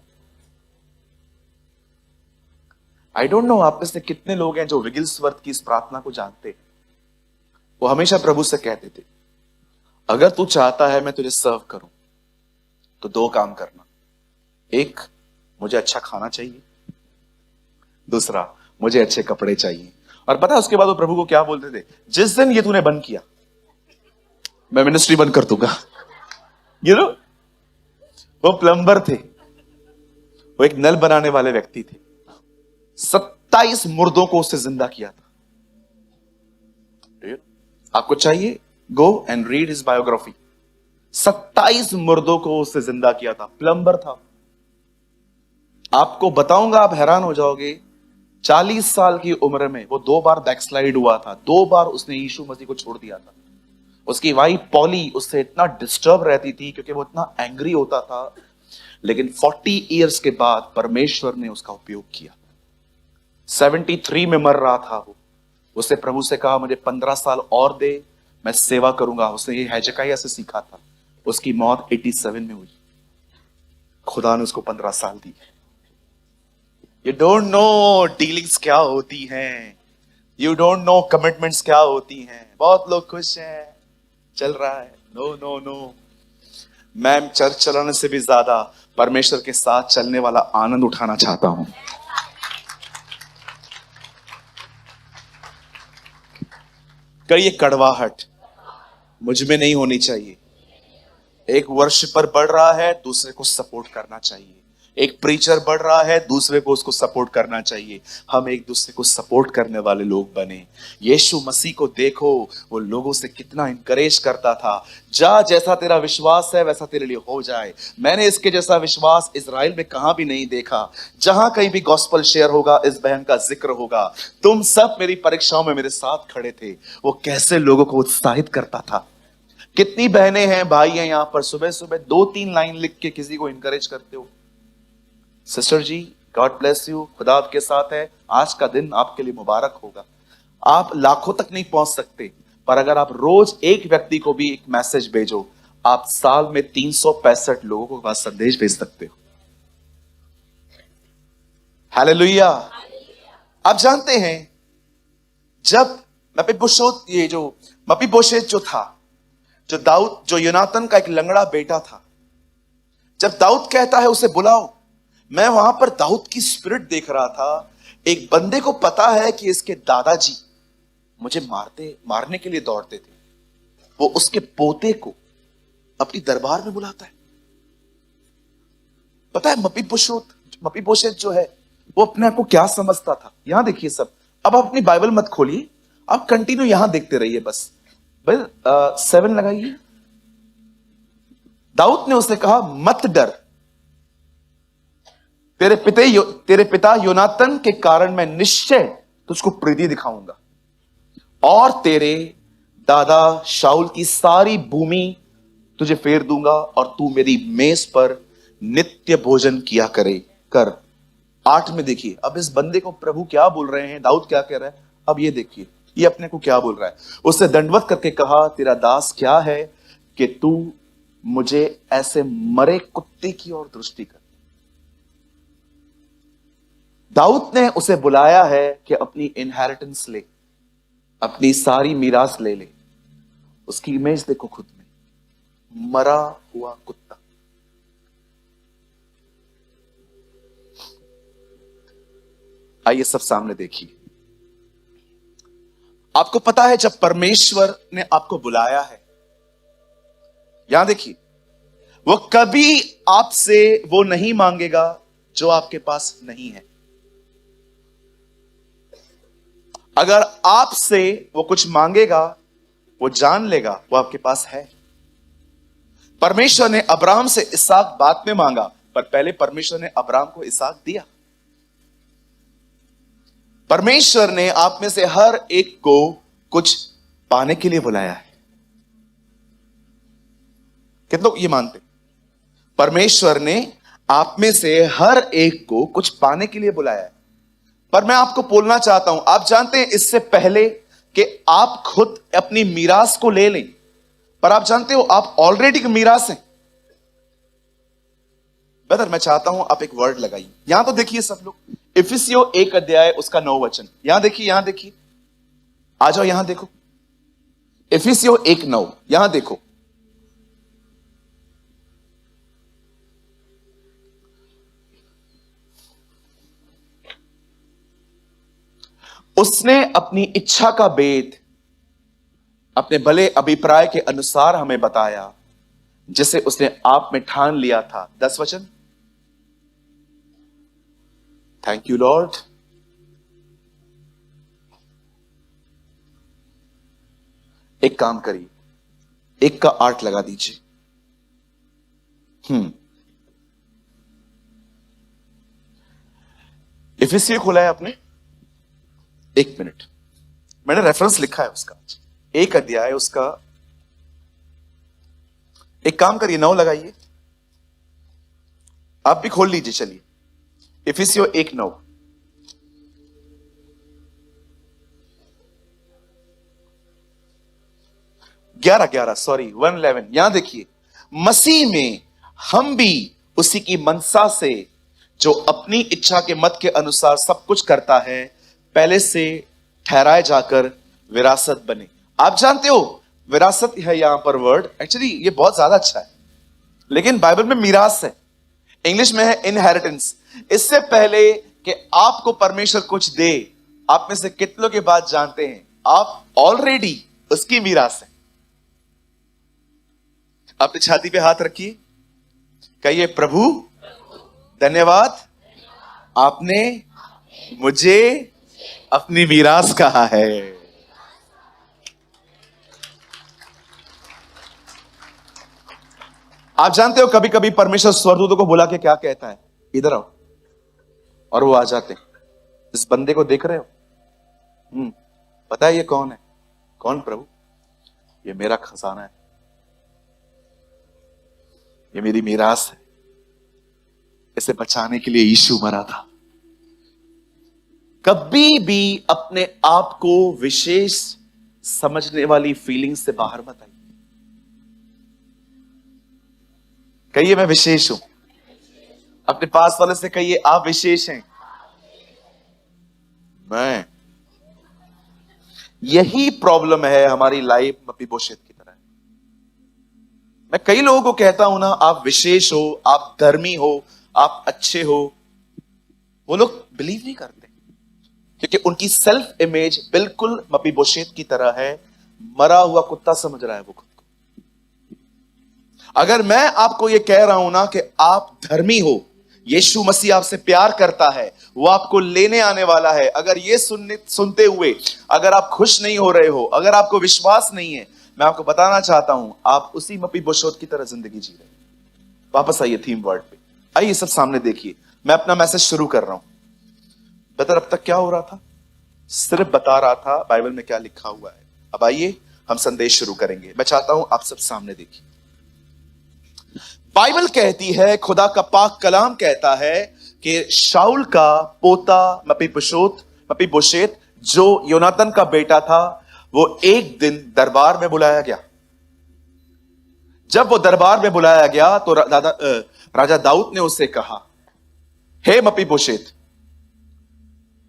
आई डोंट नो आप में से कितने लोग हैं जो विगिल्सवर्थ की इस प्रार्थना को जानते हैं। वो हमेशा प्रभु से कहते थे, अगर तू चाहता है मैं तुझे सर्व करूं तो दो काम करना। एक, मुझे अच्छा खाना चाहिए। दूसरा, मुझे अच्छे कपड़े चाहिए। और पता है उसके बाद वो प्रभु को क्या बोलते थे? जिस दिन ये तूने बंद किया, मैं मिनिस्ट्री बंद कर दूंगा। वो प्लम्बर थे, वो एक नल बनाने वाले व्यक्ति थे। 27 मुर्दों को उससे जिंदा किया था। आपको चाहिए, go and read his biography. 27 मुर्दों को उससे जिंदा किया था, प्लम्बर था। आपको बताऊंगा, आप हैरान हो जाओगे। 40 साल की उम्र में वो 2 बार बैकस्लाइड हुआ था। 2 बार उसने यीशु मसीह को छोड़ दिया था। उसकी वाइफ पॉली उससे इतना डिस्टर्ब रहती थी क्योंकि वो इतना एंग्री होता था। लेकिन 40 इयर्स के बाद परमेश्वर ने उसका उपयोग किया। 73 में मर रहा था वो। उसने प्रभु से कहा, मुझे 15 साल और दे, मैं सेवा करूंगा। उसने ये हेजकिय्याह से सीखा था। उसकी मौत 87 में हुई। खुदा ने उसको 15 साल दी। यू डोंट नो डीलिंग्स क्या होती हैं। यू डोंट नो कमिटमेंट्स क्या होती हैं। बहुत लोग खुश हैं, चल रहा है। नो नो नो, मैं चर्च चलाने से भी ज्यादा परमेश्वर के साथ चलने वाला आनंद उठाना चाहता हूं। कई कड़वाहट मुझ में नहीं होनी चाहिए। एक वर्ष पर बढ़ रहा है, दूसरे को सपोर्ट करना चाहिए। एक प्रीचर बढ़ रहा है, दूसरे को उसको सपोर्ट करना चाहिए। हम एक दूसरे को सपोर्ट करने वाले लोग बने। यीशु मसीह को देखो, वो लोगों से कितना इंकरेज करता था। जा, जैसा तेरा विश्वास है वैसा तेरे लिए हो जाए। मैंने इसके जैसा विश्वास इजराइल में कहां भी नहीं देखा। जहां कहीं भी गॉस्पेल शेयर होगा, इस बहन का जिक्र होगा। तुम सब मेरी परीक्षाओं में मेरे साथ खड़े थे। वो कैसे लोगों को उत्साहित करता था। कितनी बहनें हैं, भाई हैं यहां पर, सुबह सुबह 2-3 लाइन लिख के किसी को इंकरेज करते हो। Sister ji, God bless you, खुदा आपके साथ है। आज का दिन आपके लिए मुबारक होगा। आप लाखों तक नहीं पहुंच सकते, पर अगर आप रोज एक व्यक्ति को भी एक मैसेज भेजो, आप साल में 365 लोगों को पास संदेश भेज सकते हो। हालेलुया। आप जानते हैं, जब मपीबोशेत जो था, जो योनातन का एक लंगड़ा बेटा था, जब दाऊद कहता है उसे बुलाओ, मैं वहां पर दाऊद की स्पिरिट देख रहा था। एक बंदे को पता है कि इसके दादाजी मुझे मारने के लिए दौड़ते थे। वो उसके पोते को अपनी दरबार में बुलाता है। पता है मपीबोशेत जो है, वो अपने आप को क्या समझता था। यहां देखिए सब। अब आप अपनी बाइबल मत खोलिए, आप कंटिन्यू यहां देखते रहिए बस। 7 लगाइए। दाऊद ने उसे कहा, मत डर, तेरे पिता योनातन के कारण मैं निश्चय तुझको प्रीति दिखाऊंगा और तेरे दादा शाऊल की सारी भूमि तुझे फेर दूंगा और तू मेरी मेज पर नित्य भोजन किया कर। 8 में देखिए, अब इस बंदे को प्रभु क्या बोल रहे हैं, दाऊद क्या कह रहा है। अब ये देखिए, ये अपने को क्या बोल रहा है। उससे दंडवत करके कहा, तेरा दास क्या है कि तू मुझे ऐसे मरे कुत्ते की ओर दृष्टि कर। दाऊद ने उसे बुलाया है कि अपनी इनहेरिटेंस ले, अपनी सारी मीरास ले ले। उसकी इमेज देखो खुद में, मरा हुआ कुत्ता। आइए सब सामने देखिए। आपको पता है, जब परमेश्वर ने आपको बुलाया है, यहां देखिए, वो कभी आपसे वो नहीं मांगेगा जो आपके पास नहीं है। अगर आपसे वो कुछ मांगेगा, वो जान लेगा वो आपके पास है। परमेश्वर ने अब्राहम से इसहाक बाद में मांगा, पर पहले परमेश्वर ने अब्राहम को इसहाक दिया। परमेश्वर ने आप में से हर एक को कुछ पाने के लिए बुलाया है। कितने लोग ये मानते? परमेश्वर ने आप में से हर एक को कुछ पाने के लिए बुलाया है। पर मैं आपको बोलना चाहता हूं, आप जानते हैं इससे पहले कि आप खुद अपनी मीरास को ले लें, पर आप जानते हो आप ऑलरेडी मीरास हैं। ब्रदर मैं चाहता हूं आप एक वर्ड लगाइए, यहां तो देखिए सब लोग, इफिसियों 1 अध्याय उसका 9 वचन, यहां देखिए, यहां देखिए, आ जाओ यहां देखो, इफिसियों 1:9, यहां देखो। उसने अपनी इच्छा का भेद अपने भले अभिप्राय के अनुसार हमें बताया, जिसे उसने आप में ठान लिया था। 10 वचन। Thank you Lord. एक काम करिए, 1 का 8 लगा दीजिए। इफिसियों खोला है आपने? 1 मिनट, मैंने रेफरेंस लिखा है उसका, 1 अध्याय उसका। एक काम करिए, 9 लगाइए, आप भी खोल लीजिए। चलिए, इफिसियों 1:9। 11 सॉरी 1:11, यहां देखिए, मसीह में हम भी उसी की मनसा से, जो अपनी इच्छा के मत के अनुसार सब कुछ करता है, पहले से ठहराए जाकर विरासत बने। आप जानते हो विरासत है यहां पर वर्ड, एक्चुअली ये बहुत ज्यादा अच्छा है, लेकिन बाइबल में मीरास है, इंग्लिश में है इनहेरिटेंस। इससे पहले कि आपको परमेश्वर कुछ दे, आप में से कितनों के बात जानते हैं आप ऑलरेडी उसकी मीरास है। अपनी छाती पे हाथ रखिए, कहिए प्रभु धन्यवाद, आपने मुझे अपनी मीरास कहा है। आप जानते हो कभी कभी परमेश्वर स्वर्गदूतों को बुला के क्या कहता है, इधर आओ, और वो आ जाते हैं। इस बंदे को देख रहे हो? पता है ये कौन है? कौन प्रभु? ये मेरा खजाना है, ये मेरी मीरास है, इसे बचाने के लिए यीशु मरा था। कभी भी अपने आप को विशेष समझने वाली फीलिंग से बाहर मत आइए। कहिए मैं विशेष हूं। अपने पास वाले से कहिए आप विशेष हैं। मैं, यही प्रॉब्लम है हमारी लाइफ मपीबोशेत की तरह। मैं कई लोगों को कहता हूं ना, आप विशेष हो, आप धर्मी हो, आप अच्छे हो, वो लोग बिलीव नहीं करते, क्योंकि उनकी सेल्फ इमेज बिल्कुल मपीबोशेत की तरह है, मरा हुआ कुत्ता समझ रहा है वो खुद को। अगर मैं आपको ये कह रहा हूं ना कि आप धर्मी हो, यीशु मसीह आपसे प्यार करता है, वो आपको लेने आने वाला है, अगर ये सुनते हुए अगर आप खुश नहीं हो रहे हो, अगर आपको विश्वास नहीं है, मैं आपको बताना चाहता हूं आप उसी मपीबोशेत की तरह जिंदगी जी रहे हैं। वापस आइए थीम वर्ड पे, आइए सब सामने देखिए, मैं अपना मैसेज शुरू कर रहा हूं। बता अब तक क्या हो रहा था? सिर्फ बता रहा था बाइबल में क्या लिखा हुआ है। अब आइए हम संदेश शुरू करेंगे। मैं चाहता हूं आप सब सामने देखिए। बाइबल कहती है, खुदा का पाक कलाम कहता है कि शाऊल का पोता मपीबोशेत, जो योनातन का बेटा था, वो एक दिन दरबार में बुलाया गया। जब वो दरबार में बुलाया गया तो राजा दाऊद ने उससे कहा, हे मपीबोशेत,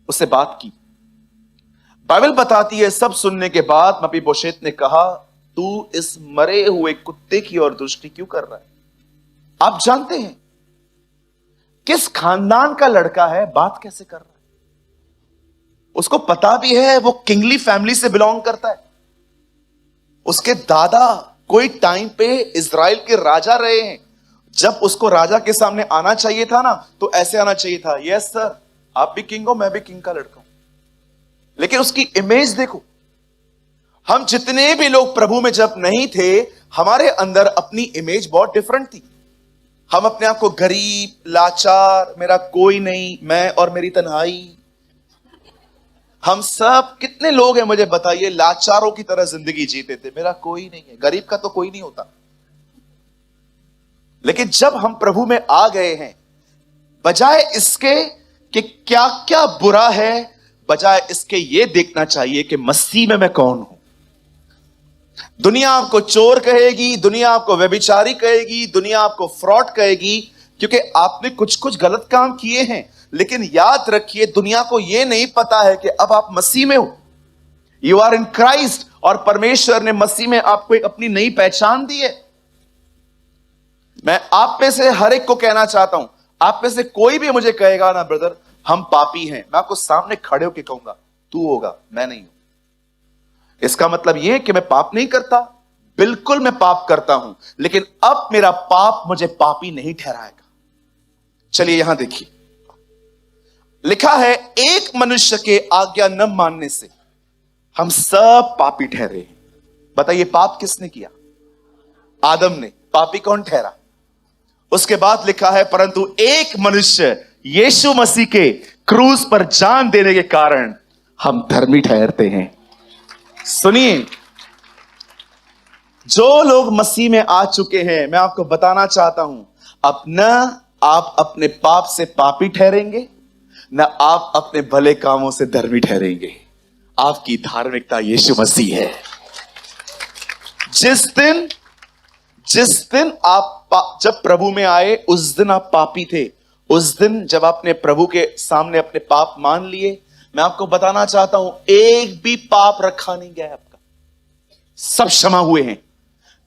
उससे बात की। बाइबल बताती है सब सुनने के बाद मपीबोशेत ने कहा, तू इस मरे हुए कुत्ते की ओर दृष्टि क्यों कर रहा है? आप जानते हैं किस खानदान का लड़का है, बात कैसे कर रहा है? उसको पता भी है वो किंगली फैमिली से बिलोंग करता है। उसके दादा कोई टाइम पे इजराइल के राजा रहे हैं। जब उसको राजा के सामने आना चाहिए था ना, तो ऐसे आना चाहिए था, यस सर, आप भी किंग हो, मैं भी किंग का लड़का हूं। लेकिन उसकी इमेज देखो। हम जितने भी लोग प्रभु में जब नहीं थे, हमारे अंदर अपनी इमेज बहुत डिफरेंट थी। हम अपने आप को गरीब, लाचार, मेरा कोई नहीं, मैं और मेरी तन्हाई। हम सब कितने लोग हैं मुझे बताइए, लाचारों की तरह जिंदगी जीते थे, मेरा कोई नहीं है, गरीब का तो कोई नहीं होता। लेकिन जब हम प्रभु में आ गए हैं, बजाय इसके कि क्या क्या बुरा है, बजाय इसके यह देखना चाहिए कि मसीह में मैं कौन हूं। दुनिया आपको चोर कहेगी, दुनिया आपको व्यभिचारी कहेगी, दुनिया आपको फ्रॉड कहेगी, क्योंकि आपने कुछ कुछ गलत काम किए हैं। लेकिन याद रखिए, दुनिया को यह नहीं पता है कि अब आप मसीह में हो, यू आर इन क्राइस्ट, और परमेश्वर ने मसीह में आपको एक अपनी नई पहचान दी है। मैं आप में से हर एक को कहना चाहता हूं, आप में से कोई भी मुझे कहेगा ना ब्रदर हम पापी हैं, मैं आपको सामने खड़े होकर कहूंगा तू होगा, मैं नहीं हूं। इसका मतलब यह कि मैं पाप नहीं करता, बिल्कुल मैं पाप करता हूं, लेकिन अब मेरा पाप मुझे पापी नहीं ठहराएगा। चलिए यहां देखिए, लिखा है एक मनुष्य के आज्ञा न मानने से हम सब पापी ठहरे। बताइए पाप किसने किया? आदम ने। पापी कौन ठहरा? उसके बाद लिखा है परंतु एक मनुष्य यीशु मसीह के क्रूस पर जान देने के कारण हम धर्मी ठहरते हैं। सुनिए, जो लोग मसीह में आ चुके हैं, मैं आपको बताना चाहता हूं, अब न आप अपने पाप से पापी ठहरेंगे, न आप अपने भले कामों से धर्मी ठहरेंगे। आपकी धार्मिकता यीशु मसीह है। जिस दिन आप जब प्रभु में आए, उस दिन आप पापी थे। उस दिन जब आपने प्रभु के सामने अपने पाप मान लिए, मैं आपको बताना चाहता हूं, एक भी पाप रखा नहीं गया है आपका, सब क्षमा हुए हैं।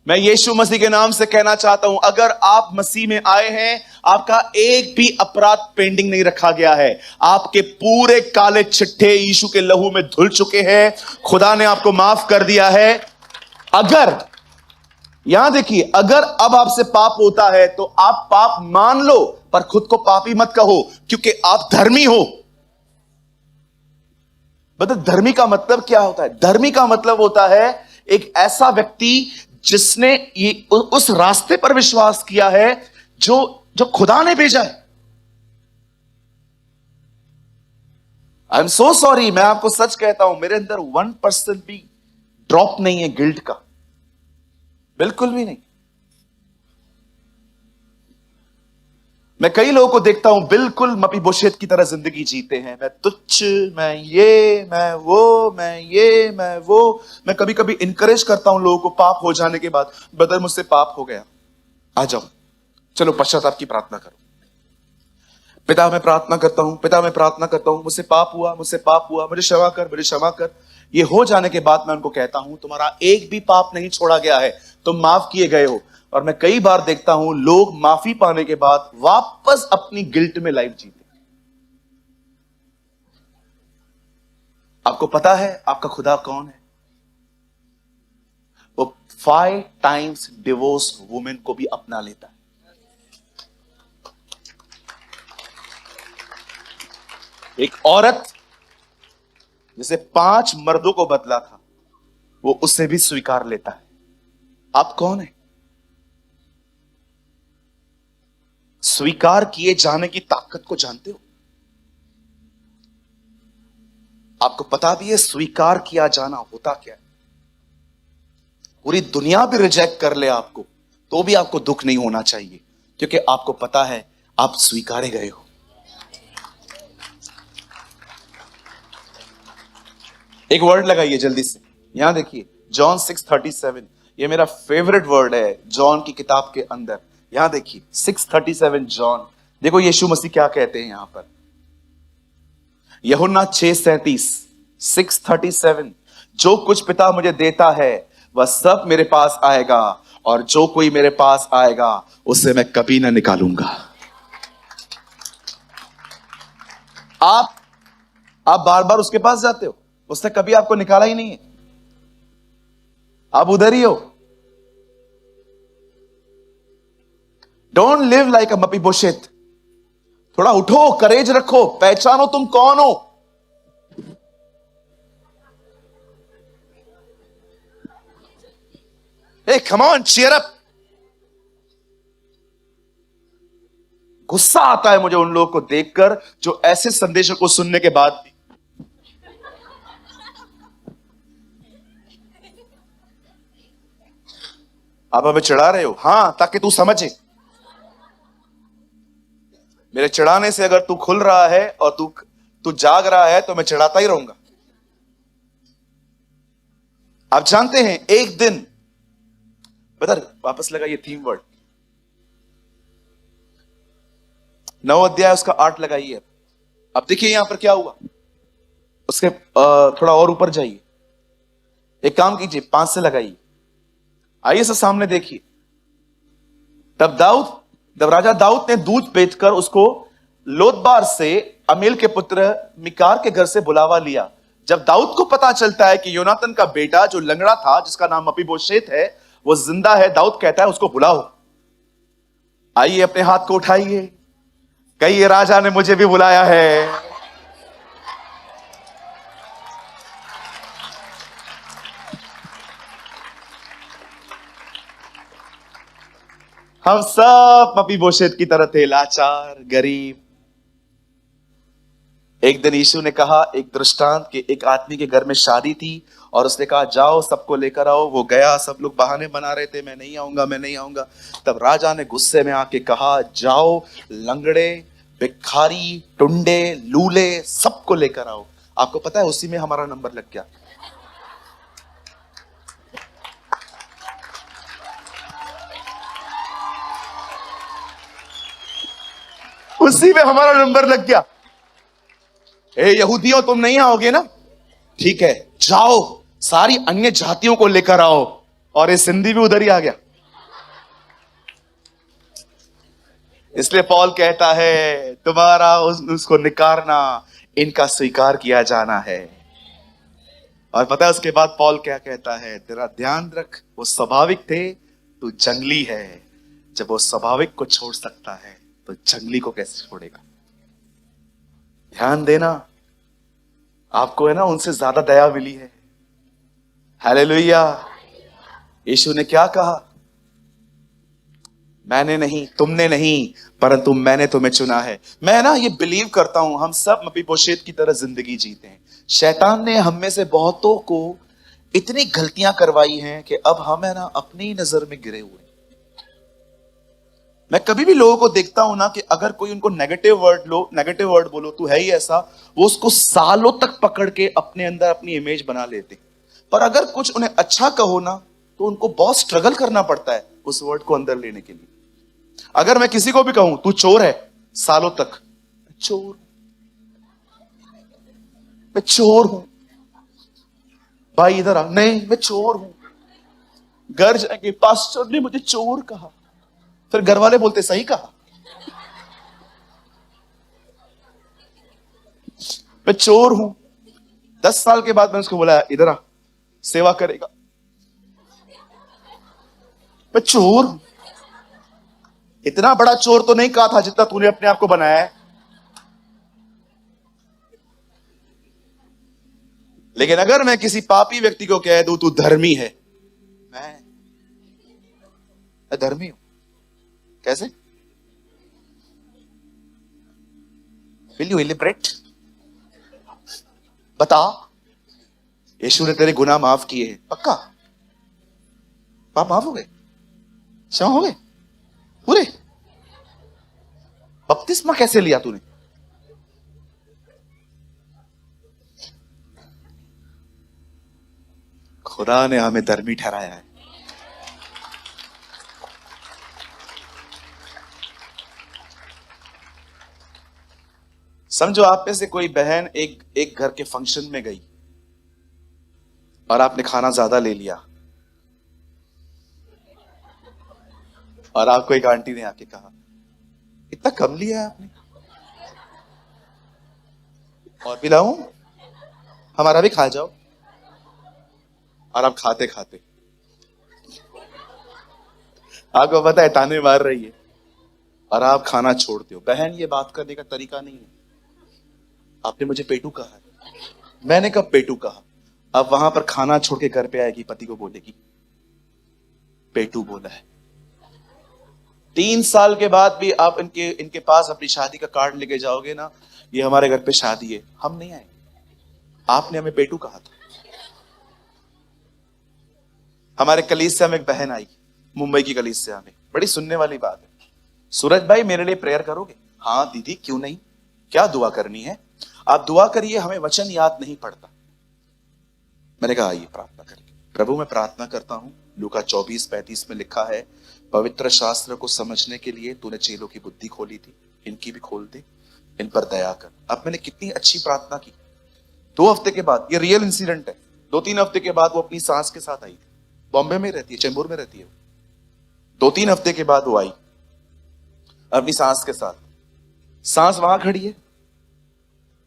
मैं यीशु मसीह के नाम से कहना चाहता हूं, अगर आप मसीह में आए हैं, आपका एक भी अपराध पेंडिंग नहीं रखा गया है। आपके पूरे काले चिट्ठे यीशु के लहू में धुल चुके हैं, खुदा ने आपको माफ कर दिया है। अगर यहां देखिए, अगर अब आपसे पाप होता है तो आप पाप मान लो, पर खुद को पापी मत कहो, क्योंकि आप धर्मी हो। मतलब धर्मी का मतलब क्या होता है? धर्मी का मतलब होता है एक ऐसा व्यक्ति जिसने ये उस रास्ते पर विश्वास किया है जो खुदा ने भेजा है। आई एम सो सॉरी, मैं आपको सच कहता हूं, मेरे अंदर 1% भी ड्रॉप नहीं है गिल्ट का, बिल्कुल भी नहीं। मैं कई लोगों को देखता हूं बिल्कुल मपीबोशेत की तरह जिंदगी जीते हैं। मैं तुच्छ, मैं ये, मैं वो, मैं ये, मैं वो। मैं कभी कभी इंकरेज करता हूं लोगों को पाप हो जाने के बाद, ब्रदर मुझसे पाप हो गया, आ जाओ चलो पश्चाताप की प्रार्थना करो। पिता मैं प्रार्थना करता हूं, पिता मैं प्रार्थना करता हूं, मुझसे पाप हुआ, मुझसे पाप हुआ, मुझे क्षमा कर, मुझे क्षमा कर। ये हो जाने के बाद मैं उनको कहता हूं तुम्हारा एक भी पाप नहीं छोड़ा गया है, तुम माफ किए गए हो। और मैं कई बार देखता हूं लोग माफी पाने के बाद वापस अपनी गिल्ट में लाइफ जीते। आपको पता है आपका खुदा कौन है? वो 5 टाइम्स डिवोर्स वुमेन को भी अपना लेता है। एक औरत जिसे 5 मर्दों को बदला था, वो उसे भी स्वीकार लेता है। आप कौन है? स्वीकार किए जाने की ताकत को जानते हो? आपको पता भी है स्वीकार किया जाना होता क्या है? पूरी दुनिया भी रिजेक्ट कर ले आपको, तो भी आपको दुख नहीं होना चाहिए, क्योंकि आपको पता है आप स्वीकारे गए हो। एक वर्ड लगाइए जल्दी से, यहां देखिए, जॉन 6:37। ये मेरा फेवरेट वर्ड है जॉन की किताब के अंदर। यहां देखिए 6:37 जॉन। देखो यीशु मसीह क्या कहते हैं यहां पर। यूहन्ना 6:37, 6:37, जो कुछ पिता मुझे देता है वह सब मेरे पास आएगा, और जो कोई मेरे पास आएगा उसे मैं कभी ना निकालूंगा। आप बार बार उसके पास जाते हो, उसने कभी आपको निकाला ही नहीं है, आप उधर ही हो। डोंट लिव लाइक अ मपीबोशेत। थोड़ा उठो, करेज रखो, पहचानो तुम कौन हो। हे कम ऑन, चीयर अप। गुस्सा आता है मुझे उन लोगों को देखकर जो ऐसे संदेशों को सुनने के बाद भी आप हमें चढ़ा रहे हो। हां, ताकि तू समझे। मेरे चिढ़ाने से अगर तू खुल रहा है और तू तू जाग रहा है तो मैं चिढ़ाता ही रहूंगा। आप जानते हैं एक दिन, ब्रदर वापस लगाइए थीम वर्ड, 9 अध्याय उसका 8 लगाइए। अब देखिए यहां पर क्या हुआ, उसके थोड़ा और ऊपर जाइए, एक काम कीजिए 5 से लगाइए। आइए सब सामने देखिए। जब राजा दाऊद ने दूध बेचकर उसको लोदबार से अमील के पुत्र मिकार के घर से बुलावा लिया। जब दाऊद को पता चलता है कि योनातन का बेटा जो लंगड़ा था, जिसका नाम मपीबोशेत है, वो जिंदा है, दाऊद कहता है उसको बुलाओ। आइए अपने हाथ को उठाइए, कहिए राजा ने मुझे भी बुलाया है। हम सब मपीबोशेत की तरह थे, लाचार, गरीब। एक दिन यीशु ने कहा एक दृष्टांत कि एक आदमी के घर में शादी थी और उसने कहा जाओ सबको लेकर आओ। वो गया, सब लोग बहाने बना रहे थे, मैं नहीं आऊंगा, मैं नहीं आऊंगा। तब राजा ने गुस्से में आके कहा जाओ, लंगड़े, भिखारी, टुंडे, लूले सबको लेकर आओ। आपको पता है उसी में हमारा नंबर लग गया। उसी में हमारा नंबर लग गया। ए यहूदियों, तुम नहीं आओगे ना, ठीक है, जाओ सारी अन्य जातियों को लेकर आओ। और ये सिंधी भी उधर ही आ गया। इसलिए पौल कहता है तुम्हारा उसको निकारना, इनका स्वीकार किया जाना है। और पता है उसके बाद पौल क्या कहता है, तेरा ध्यान रख, वो स्वाभाविक थे, तू जंगली है। जब वो स्वाभाविक को छोड़ सकता है तो जंगली को कैसे छोड़ेगा। ध्यान देना, आपको है ना उनसे ज्यादा दया मिली है। हालेलुया। यीशु ने क्या कहा, मैंने नहीं, तुमने नहीं, परंतु मैंने तुम्हें चुना है। मैं ना ये बिलीव करता हूं हम सब मपीबोशेत की तरह जिंदगी जीते हैं। शैतान ने हम में से बहुतों को इतनी गलतियां करवाई हैं कि अब हम है ना अपनी नजर में गिरे हुए। मैं कभी भी लोगों को देखता हूं ना कि अगर कोई उनको नेगेटिव वर्ड बोलो, तू है ही ऐसा, वो उसको सालों तक पकड़ के अपने अंदर अपनी इमेज बना लेते। पर अगर कुछ उन्हें अच्छा कहो ना, तो उनको बहुत स्ट्रगल करना पड़ता है उस वर्ड को अंदर लेने के लिए। अगर मैं किसी को भी कहूं तू चोर है, सालों तक चोर, मैं चोर हूं, भाई इधर आ, नहीं मैं चोर हूं। घर जाएंगे, पास्टर ने मुझे चोर कहा, फिर घर वाले बोलते सही कहा, मैं चोर हूं। 10 साल के बाद मैंने उसको बोला इधर आ, सेवा करेगा, मैं चोर हूं। इतना बड़ा चोर तो नहीं कहा था जितना तूने अपने आप को बनाया है। लेकिन अगर मैं किसी पापी व्यक्ति को कह दूं तू धर्मी है, मैं धर्मी हूं, कैसे? Will you liberate? बता। यीशु ने तेरे गुनाह माफ किए हैं, पक्का पाप माफ हो गए, क्षमा हो गए पूरे। बपतिस्मा कैसे लिया तूने? खुदा ने हमें धर्मी ठहराया है। समझो आप में से कोई बहन एक घर के फंक्शन में गई और आपने खाना ज्यादा ले लिया, और आपको एक आंटी ने आके कहा इतना कम लिया है आपने, और भी लाऊं, हमारा भी खा जाओ। और आप खाते खाते आपको पता है ताने मार रही है और आप खाना छोड़ते हो। बहन, ये बात करने का तरीका नहीं है। आपने मुझे पेटू कहा है, मैंने कब पेटू कहा? अब वहां पर खाना छोड़ के घर पे आएगी, पति को बोलेगी पेटू बोला है। 3 साल के बाद भी आप इनके पास अपनी शादी का कार्ड लेके जाओगे ना, ये हमारे घर पे शादी है, हम नहीं आए, आपने हमें पेटू कहा था। हमारे कलीसिया में एक बहन आई, मुंबई की कलीसिया में, बड़ी सुनने वाली बात है, सूरज भाई मेरे लिए प्रेयर करोगे? हाँ दीदी क्यों नहीं, क्या दुआ करनी है? आप दुआ करिए, हमें वचन याद नहीं पड़ता। मैंने कहा आइए प्रार्थना करेंगे। प्रभु मैं प्रार्थना करता हूं, लूका 24:35 में लिखा है, पवित्र शास्त्र को समझने के लिए तूने चेलों की बुद्धि खोली थी, इनकी भी खोल दे, इन पर दया कर। अब मैंने कितनी अच्छी प्रार्थना की। 2 हफ्ते के बाद, ये रियल इंसिडेंट है, 2-3 हफ्ते के बाद वो अपनी सास के साथ आई थी। बॉम्बे में रहती है, चेंबूर में रहती है। 2-3 हफ्ते के बाद वो आई अपनी सास के साथ। सास वहां खड़ी है,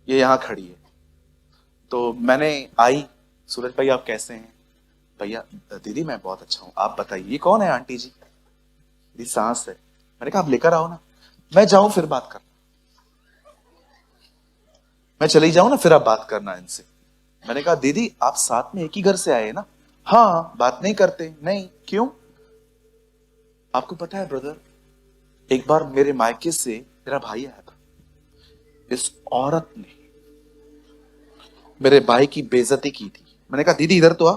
ये यहां खड़ी है। तो मैंने आई, सूरज भाई आप कैसे हैं? भैया दीदी मैं बहुत अच्छा हूं, आप बताइए। ये कौन है आंटी जी? मेरी सास है। मैंने कहा आप लेकर आओ ना। मैं जाऊं फिर बात करना, मैं चली जाऊं ना फिर आप बात करना इनसे। मैंने कहा दीदी आप साथ में एक ही घर से आए ना? हाँ, बात नहीं करते? नहीं, क्यों? आपको पता है ब्रदर, एक बार मेरे मायके से मेरा भाई आया था, इस औरत ने मेरे भाई की बेइज्जती की थी। मैंने कहा दीदी इधर तो आ।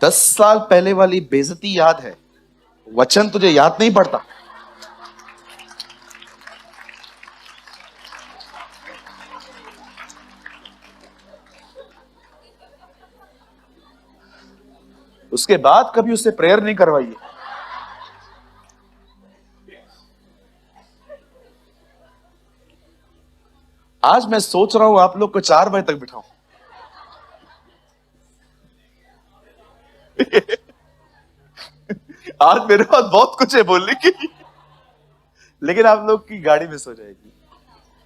10 साल पहले वाली बेइज्जती याद है, वचन तुझे याद नहीं पड़ता। उसके बाद कभी उससे प्रेयर नहीं करवाइए। आज मैं सोच रहा हूं आप लोग को 4 बजे तक बिठाऊं। आज मेरे पास बहुत कुछ है बोलने के लिए, लेकिन आप लोग की गाड़ी मिस हो जाएगी,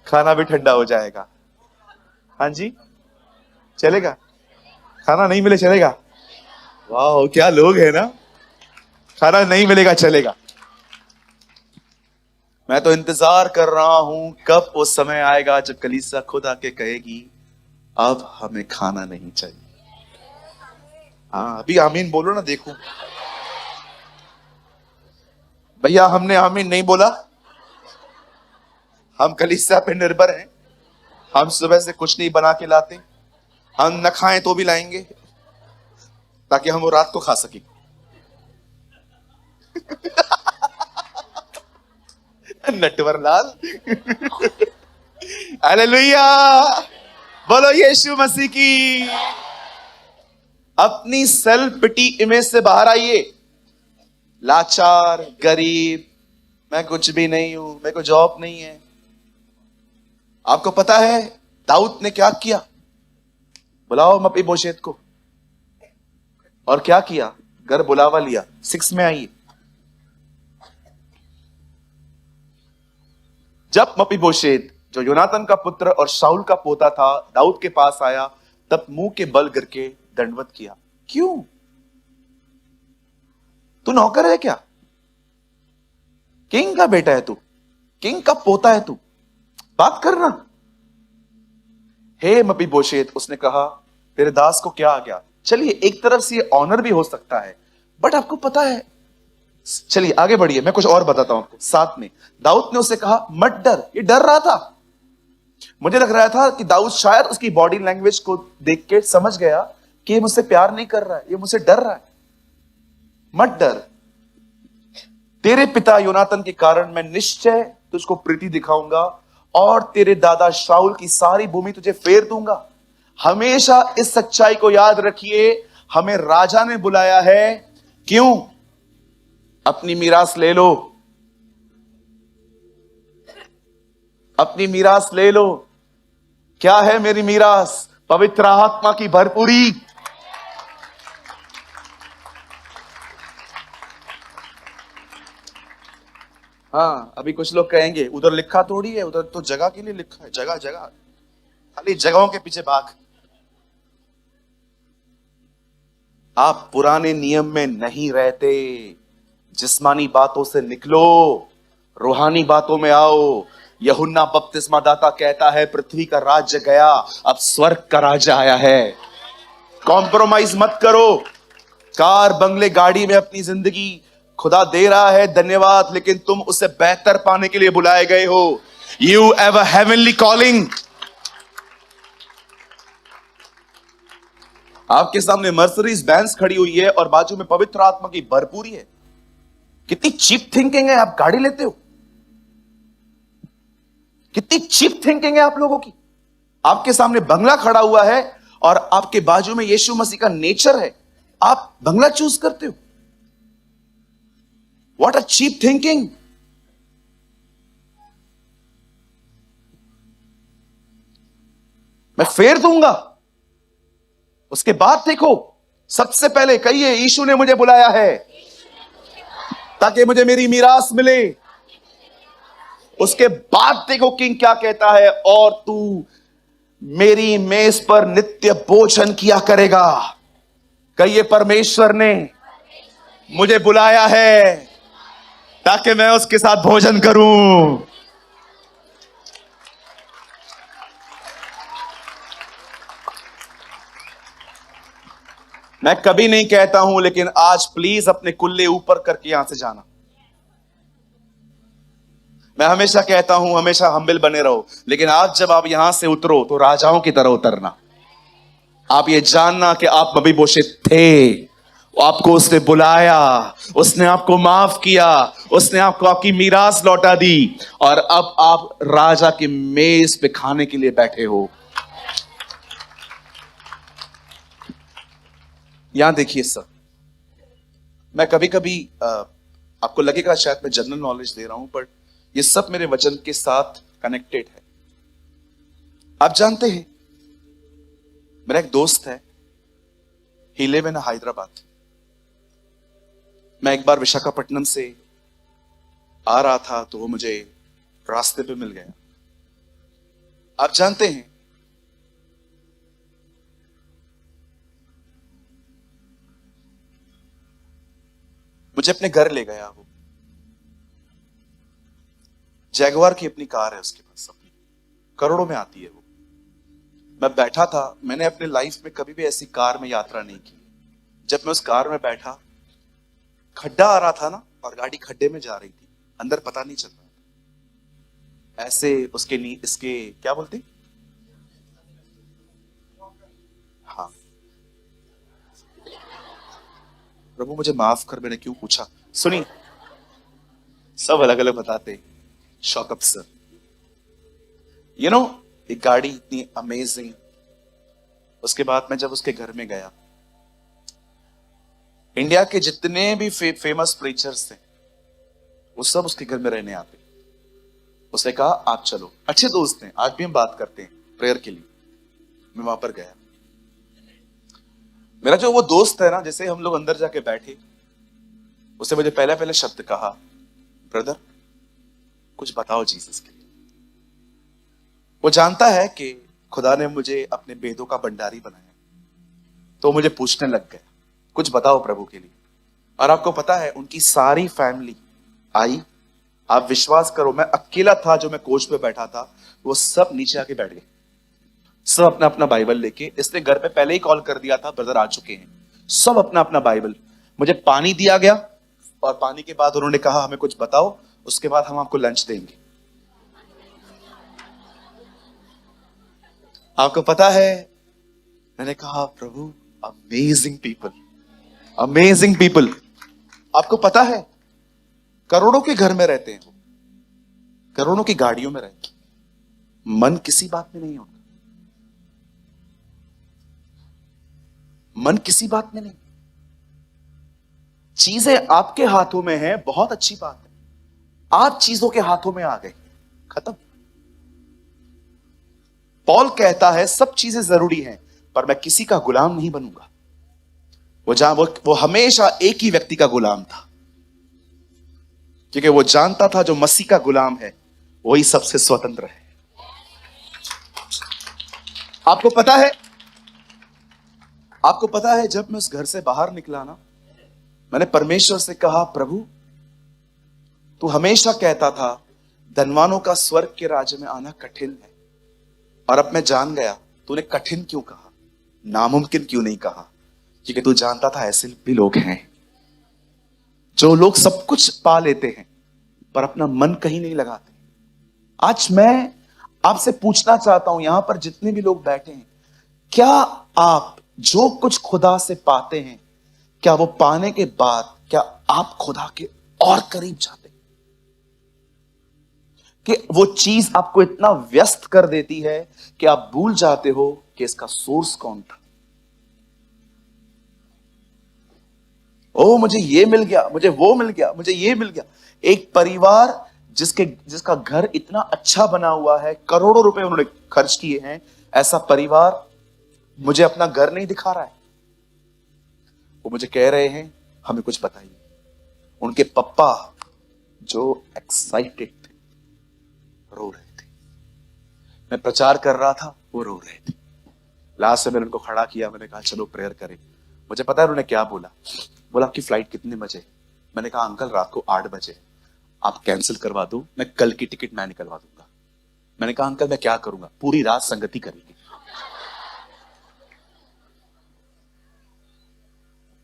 खाना भी ठंडा हो जाएगा। हाँ जी चलेगा, खाना नहीं मिले चलेगा? वाह क्या लोग हैं ना, खाना नहीं मिलेगा चलेगा। मैं तो इंतजार कर रहा हूं कब वो समय आएगा जब कलीसिया खुद आके कहेगी अब हमें खाना नहीं चाहिए। हाँ अभी आमीन बोलो ना, देखो भैया हमने आमीन नहीं बोला, हम कलीसिया पे निर्भर हैं, हम सुबह से कुछ नहीं बना के लाते, हम न खाएं तो भी लाएंगे ताकि हम वो रात को खा सकें। नटवर लाल हालेलुया, बोलो यीशु मसीह की। अपनी सेल्फ पिटी इमेज से बाहर आइए। लाचार, गरीब, मैं कुछ भी नहीं हूं, मेरे को जॉब नहीं है। आपको पता है दाऊद ने क्या किया? बुलाओ मपीबोशेत को, और क्या किया? घर बुलावा लिया। 6 में आइए। जब मपीबोशेत जो योनातन का पुत्र और शाऊल का पोता था दाऊद के पास आया, तब मुंह के बल गिर के दंडवत किया। क्यों? तू नौकर है क्या? किंग का बेटा है तू, किंग का पोता है तू, बात करना। हे मपीबोशेत, उसने कहा तेरे दास को क्या आ गया? चलिए एक तरफ से ये ऑनर भी हो सकता है, बट आपको पता है, चलिए आगे बढ़िए, मैं कुछ और बताता हूं आपको। साथ में दाऊद ने उसे कहा मत डर। ये डर रहा था। मुझे लग रहा था कि दाऊद शायद उसकी बॉडी लैंग्वेज को देख के समझ गया कि ये मुझसे प्यार नहीं कर रहा है, ये मुझसे डर रहा है। मत डर, तेरे पिता योनातन के कारण मैं निश्चय तुझको प्रीति दिखाऊंगा और तेरे दादा शाऊल की सारी भूमि तुझे फेर दूंगा। हमेशा इस सच्चाई को याद रखिए, हमें राजा ने बुलाया है। क्यों? अपनी मीरास ले लो, अपनी मीरास ले लो। क्या है मेरी मीरास? पवित्र आत्मा की भरपूरी। हाँ अभी कुछ लोग कहेंगे उधर लिखा थोड़ी है, उधर तो जगह के लिए लिखा है। जगह जगह, खाली जगहों के पीछे भाग। आप पुराने नियम में नहीं रहते, जिस्मानी बातों से निकलो, रूहानी बातों में आओ। यूहन्ना बपतिस्मा दाता कहता है पृथ्वी का राज्य गया, अब स्वर्ग का राज्य आया है। कॉम्प्रोमाइज मत करो। कार, बंगले, गाड़ी में अपनी जिंदगी खुदा दे रहा है, धन्यवाद, लेकिन तुम उसे बेहतर पाने के लिए बुलाए गए हो। You have a heavenly calling. आपके सामने मर्सिडीज बेंज खड़ी हुई है और बाजू में पवित्र आत्मा की भरपूरी है। कितनी चीप थिंकिंग है, आप गाड़ी लेते हो। कितनी चीप थिंकिंग है आप लोगों की। आपके सामने बंगला खड़ा हुआ है और आपके बाजू में यीशु मसीह का नेचर है, आप बंगला चूज करते हो। What a cheap thinking. मैं फेर दूंगा, उसके बाद देखो। सबसे पहले कहिए, यीशु ने मुझे बुलाया है ताकि मुझे मेरी मीरास मिले। उसके बाद देखो किंग क्या कहता है, और तू मेरी मेज पर नित्य भोजन किया करेगा। कहिए, परमेश्वर ने मुझे बुलाया है ताकि मैं उसके साथ भोजन करूं। मैं कभी नहीं कहता हूं, लेकिन आज प्लीज अपने कुल्ले ऊपर करके यहां से जाना। मैं हमेशा कहता हूं, हमेशा हम्बल बने रहो, लेकिन आज जब आप यहां से उतरो तो राजाओं की तरह उतरना। आप ये जानना कि आप मबीबोशेत थे, आपको उसने बुलाया, उसने आपको माफ किया, उसने आपको आपकी मीरास लौटा दी, और अब आप राजा की मेज पे खाने के लिए बैठे हो। यहां देखिए सर, मैं कभी कभी आपको लगेगा शायद मैं जनरल नॉलेज दे रहा हूं, पर ये सब मेरे वचन के साथ कनेक्टेड है। आप जानते हैं, मेरा एक दोस्त है, ही लिव इन हैदराबाद। मैं एक बार विशाखापट्टनम से आ रहा था तो वो मुझे रास्ते पे मिल गया। आप जानते हैं, मुझे अपने घर ले गया। वो जैगवार की अपनी कार है उसके पास, अपनी करोड़ों में आती है वो। मैं बैठा था, मैंने अपने लाइफ में कभी भी ऐसी कार में यात्रा नहीं की। जब मैं उस कार में बैठा, खड्डा आ रहा था ना, और गाड़ी खड्डे में जा रही थी, अंदर पता नहीं चल रहा था। ऐसे उसके इसके क्या बोलते, हाँ, प्रभु मुझे माफ कर, मैंने क्यों पूछा। सुनिए, सब अलग अलग बताते। शॉकअप सर, यू नो, एक गाड़ी इतनी अमेजिंग। उसके बाद मैं जब उसके घर में गया, इंडिया के जितने भी फेमस प्रीचर्स थे वो सब उसके घर में रहने आते। उसने कहा आप चलो, अच्छे दोस्त हैं, आज भी हम बात करते हैं प्रेयर के लिए। मैं वहां पर गया। मेरा जो वो दोस्त है ना, जैसे हम लोग अंदर जाके बैठे, उसने मुझे पहले पहले शब्द कहा, ब्रदर कुछ बताओ जीसस के लिए। वो जानता है कि खुदा ने मुझे अपने वेदों का भंडारी बनाया, तो मुझे पूछने लग गया कुछ बताओ प्रभु के लिए। और आपको पता है, उनकी सारी फैमिली आई। आप विश्वास करो, मैं अकेला था जो मैं कोच पे बैठा था, वो सब नीचे आके बैठ गए, सब अपना अपना बाइबल लेके। इसने घर पे पहले ही कॉल कर दिया था, ब्रदर आ चुके हैं। सब अपना अपना बाइबल। मुझे पानी दिया गया, और पानी के बाद उन्होंने कहा हमें कुछ बताओ, उसके बाद हम आपको लंच देंगे। आपको पता है, मैंने कहा प्रभु, अमेजिंग पीपल, अमेजिंग पीपल। आपको पता है, करोड़ों के घर में रहते हैं वो, करोड़ों की गाड़ियों में रहते हैं, मन किसी बात में नहीं होता, मन किसी बात में नहीं। चीजें आपके हाथों में है, बहुत अच्छी बात है, आप चीजों के हाथों में आ गए, खत्म। पॉल कहता है सब चीजें जरूरी हैं, पर मैं किसी का गुलाम नहीं बनूंगा। वो हमेशा एक ही व्यक्ति का गुलाम था, क्योंकि वो जानता था जो मसीह का गुलाम है वही सबसे स्वतंत्र है। आपको पता है, जब मैं उस घर से बाहर निकला ना, मैंने परमेश्वर से कहा, प्रभु तू हमेशा कहता था धनवानों का स्वर्ग के राज्य में आना कठिन है, और अब मैं जान गया तूने कठिन क्यों कहा, नामुमकिन क्यों नहीं कहा, क्योंकि तू जानता था ऐसे भी लोग हैं जो लोग सब कुछ पा लेते हैं पर अपना मन कहीं नहीं लगाते। आज मैं आपसे पूछना चाहता हूं, यहां पर जितने भी लोग बैठे हैं, क्या आप जो कुछ खुदा से पाते हैं, क्या वो पाने के बाद क्या आप खुदा के और करीब जाते हैं? कि वो चीज आपको इतना व्यस्त कर देती है कि आप भूल जाते हो कि इसका सोर्स कौन था। ओ मुझे ये मिल गया, मुझे वो मिल गया, मुझे ये मिल गया। एक परिवार जिसका घर इतना अच्छा बना हुआ है, करोड़ों रुपए उन्होंने खर्च किए हैं, ऐसा परिवार मुझे अपना घर नहीं दिखा रहा है। वो मुझे कह रहे हैं हमें कुछ बताइए। उनके पप्पा जो एक्साइटेड थे, रो रहे थे। मैं प्रचार कर रहा था, वो रो रहे थे। लास्ट में मैंने उनको खड़ा किया, मैंने कहा चलो प्रेयर करें। मुझे पता है उन्होंने क्या बोला। बोला आपकी फ्लाइट कितने बजे? मैंने कहा अंकल रात को 8 बजे, आप कैंसिल करवा दो, मैं कल की टिकट मैं निकलवा दूंगा। मैंने कहा अंकल मैं क्या करूंगा? पूरी रात संगति करेंगे।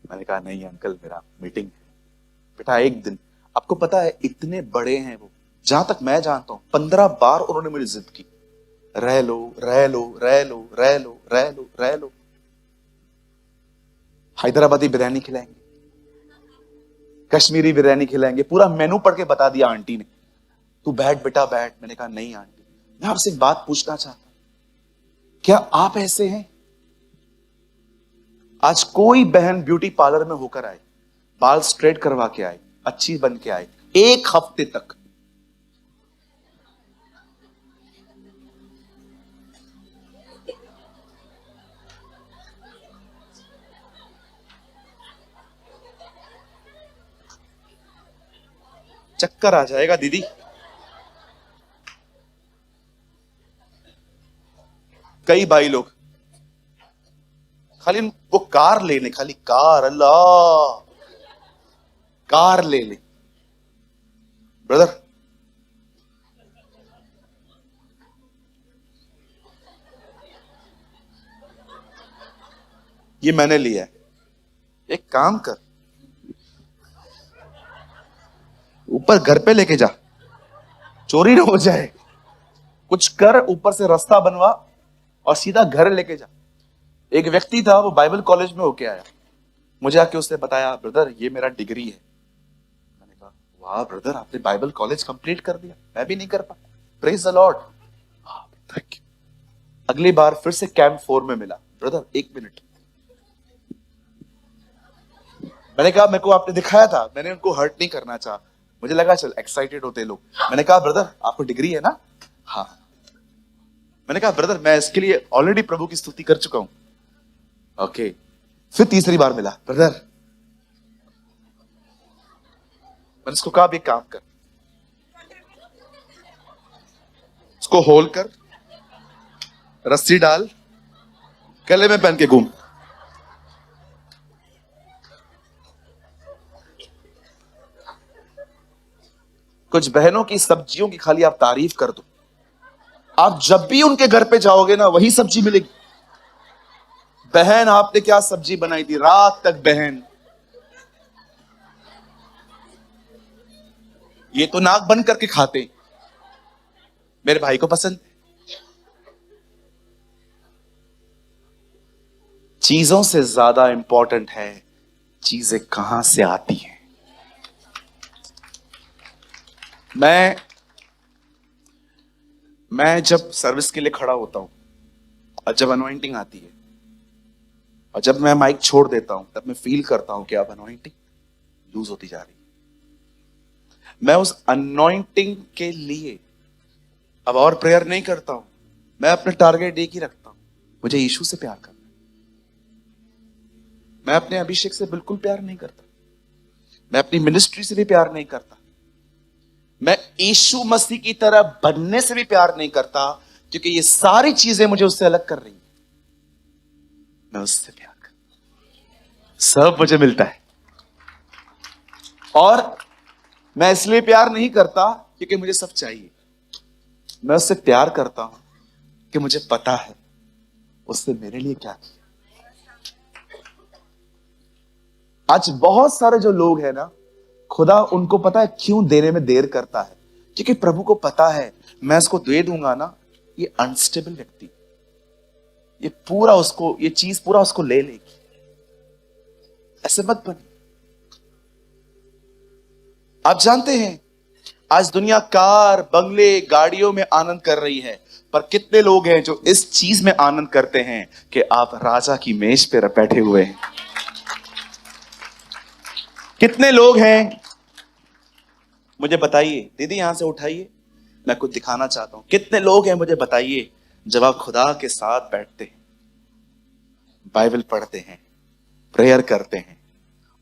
मैंने कहा नहीं अंकल मेरा मीटिंग है। बेटा एक दिन, आपको पता है इतने बड़े हैं वो, जहां तक मैं जानता हूं 15 बार उन्होंने मेरी जिद की, रह लो रह लो रह लो रह लो रह लो रह लो। हैदराबादी बिरयानी खिलाएंगे, कश्मीरी बिरयानी खिलाएंगे, पूरा मेनू पढ़ के बता दिया आंटी ने। तू बैठ बेटा बैठ। मैंने कहा नहीं आंटी, मैं आपसे एक बात पूछना चाहता हूं, क्या आप ऐसे हैं? आज कोई बहन ब्यूटी पार्लर में होकर आए, बाल स्ट्रेट करवा के आए, अच्छी बन के आए, 1 हफ्ते तक चक्कर आ जाएगा दीदी। कई भाई लोग खाली वो कार ले लें, खाली कार, अल्लाह कार ले लें। ब्रदर ये मैंने लिया है, एक काम कर ऊपर घर पे लेके जा, चोरी ना हो जाए। कुछ कर, ऊपर से रास्ता बनवा और सीधा घर लेके जा। एक व्यक्ति था, वो बाइबल कॉलेज में होके आया, मुझे आके उसने बताया ब्रदर ये मेरा डिग्री है। मैंने कहा वाह ब्रदर आपने बाइबल कॉलेज कंप्लीट कर दिया, मैं भी नहीं कर पाया। Praise the Lord, thank you. अगली बार फिर से कैंप 4 में मिला, ब्रदर 1 मिनट। मैंने कहा मेरे को आपने दिखाया था, मैंने उनको हर्ट नहीं करना चाहा, मुझे लगा चल एक्साइटेड होते लोग। मैंने कहा ब्रदर आपको डिग्री है ना? हाँ। मैंने कहा ब्रदर मैं इसके लिए ऑलरेडी प्रभु की स्तुति कर चुका हूं। ओके। फिर तीसरी बार मिला, ब्रदर मैंने उसको कहा एक काम कर, उसको होल कर, रस्सी डाल, गले में पहन के घूम। कुछ बहनों की सब्जियों की खाली आप तारीफ कर दो, आप जब भी उनके घर पे जाओगे ना वही सब्जी मिलेगी। बहन आपने क्या सब्जी बनाई थी? रात तक बहन ये तो नाक बंद करके खाते, मेरे भाई को पसंद। चीजों से ज्यादा इंपॉर्टेंट है चीजें कहां से आती हैं। मैं जब सर्विस के लिए खड़ा होता हूं और जब अनॉइंटिंग आती है और जब मैं माइक छोड़ देता हूं, तब मैं फील करता हूं कि अब अनॉइंटिंग लूज होती जा रही है। मैं उस अनॉइंटिंग के लिए अब और प्रेयर नहीं करता हूं, मैं अपने टारगेट एक ही रखता हूं, मुझे यीशु से प्यार करना। मैं अपने अभिषेक से बिल्कुल प्यार नहीं करता, मैं अपनी मिनिस्ट्री से भी प्यार नहीं करता, मैं यीशु मसीह की तरह बनने से भी प्यार नहीं करता, क्योंकि ये सारी चीजें मुझे उससे अलग कर रही हैं। मैं उससे प्यार करता, सब मुझे मिलता है। और मैं इसलिए प्यार नहीं करता क्योंकि मुझे सब चाहिए, मैं उससे प्यार करता हूं कि मुझे पता है उसने मेरे लिए क्या किया। आज बहुत सारे जो लोग हैं ना, खुदा उनको पता है क्यों देने में देर करता है, क्योंकि प्रभु को पता है मैं इसको दे दूंगा ना, ये अनस्टेबल व्यक्ति ये पूरा उसको, ये चीज पूरा उसको ले लेगी। ऐसे मत बने। आप जानते हैं आज दुनिया कार, बंगले, गाड़ियों में आनंद कर रही है, पर कितने लोग हैं जो इस चीज में आनंद करते हैं कि आप राजा की मेज पे बैठे हुए हैं? कितने लोग हैं? मुझे बताइए दीदी, यहां से उठाइए, मैं कुछ दिखाना चाहता हूं। कितने लोग हैं मुझे बताइए, जब आप खुदा के साथ बैठते हैं, बाइबल पढ़ते हैं, प्रेयर करते हैं,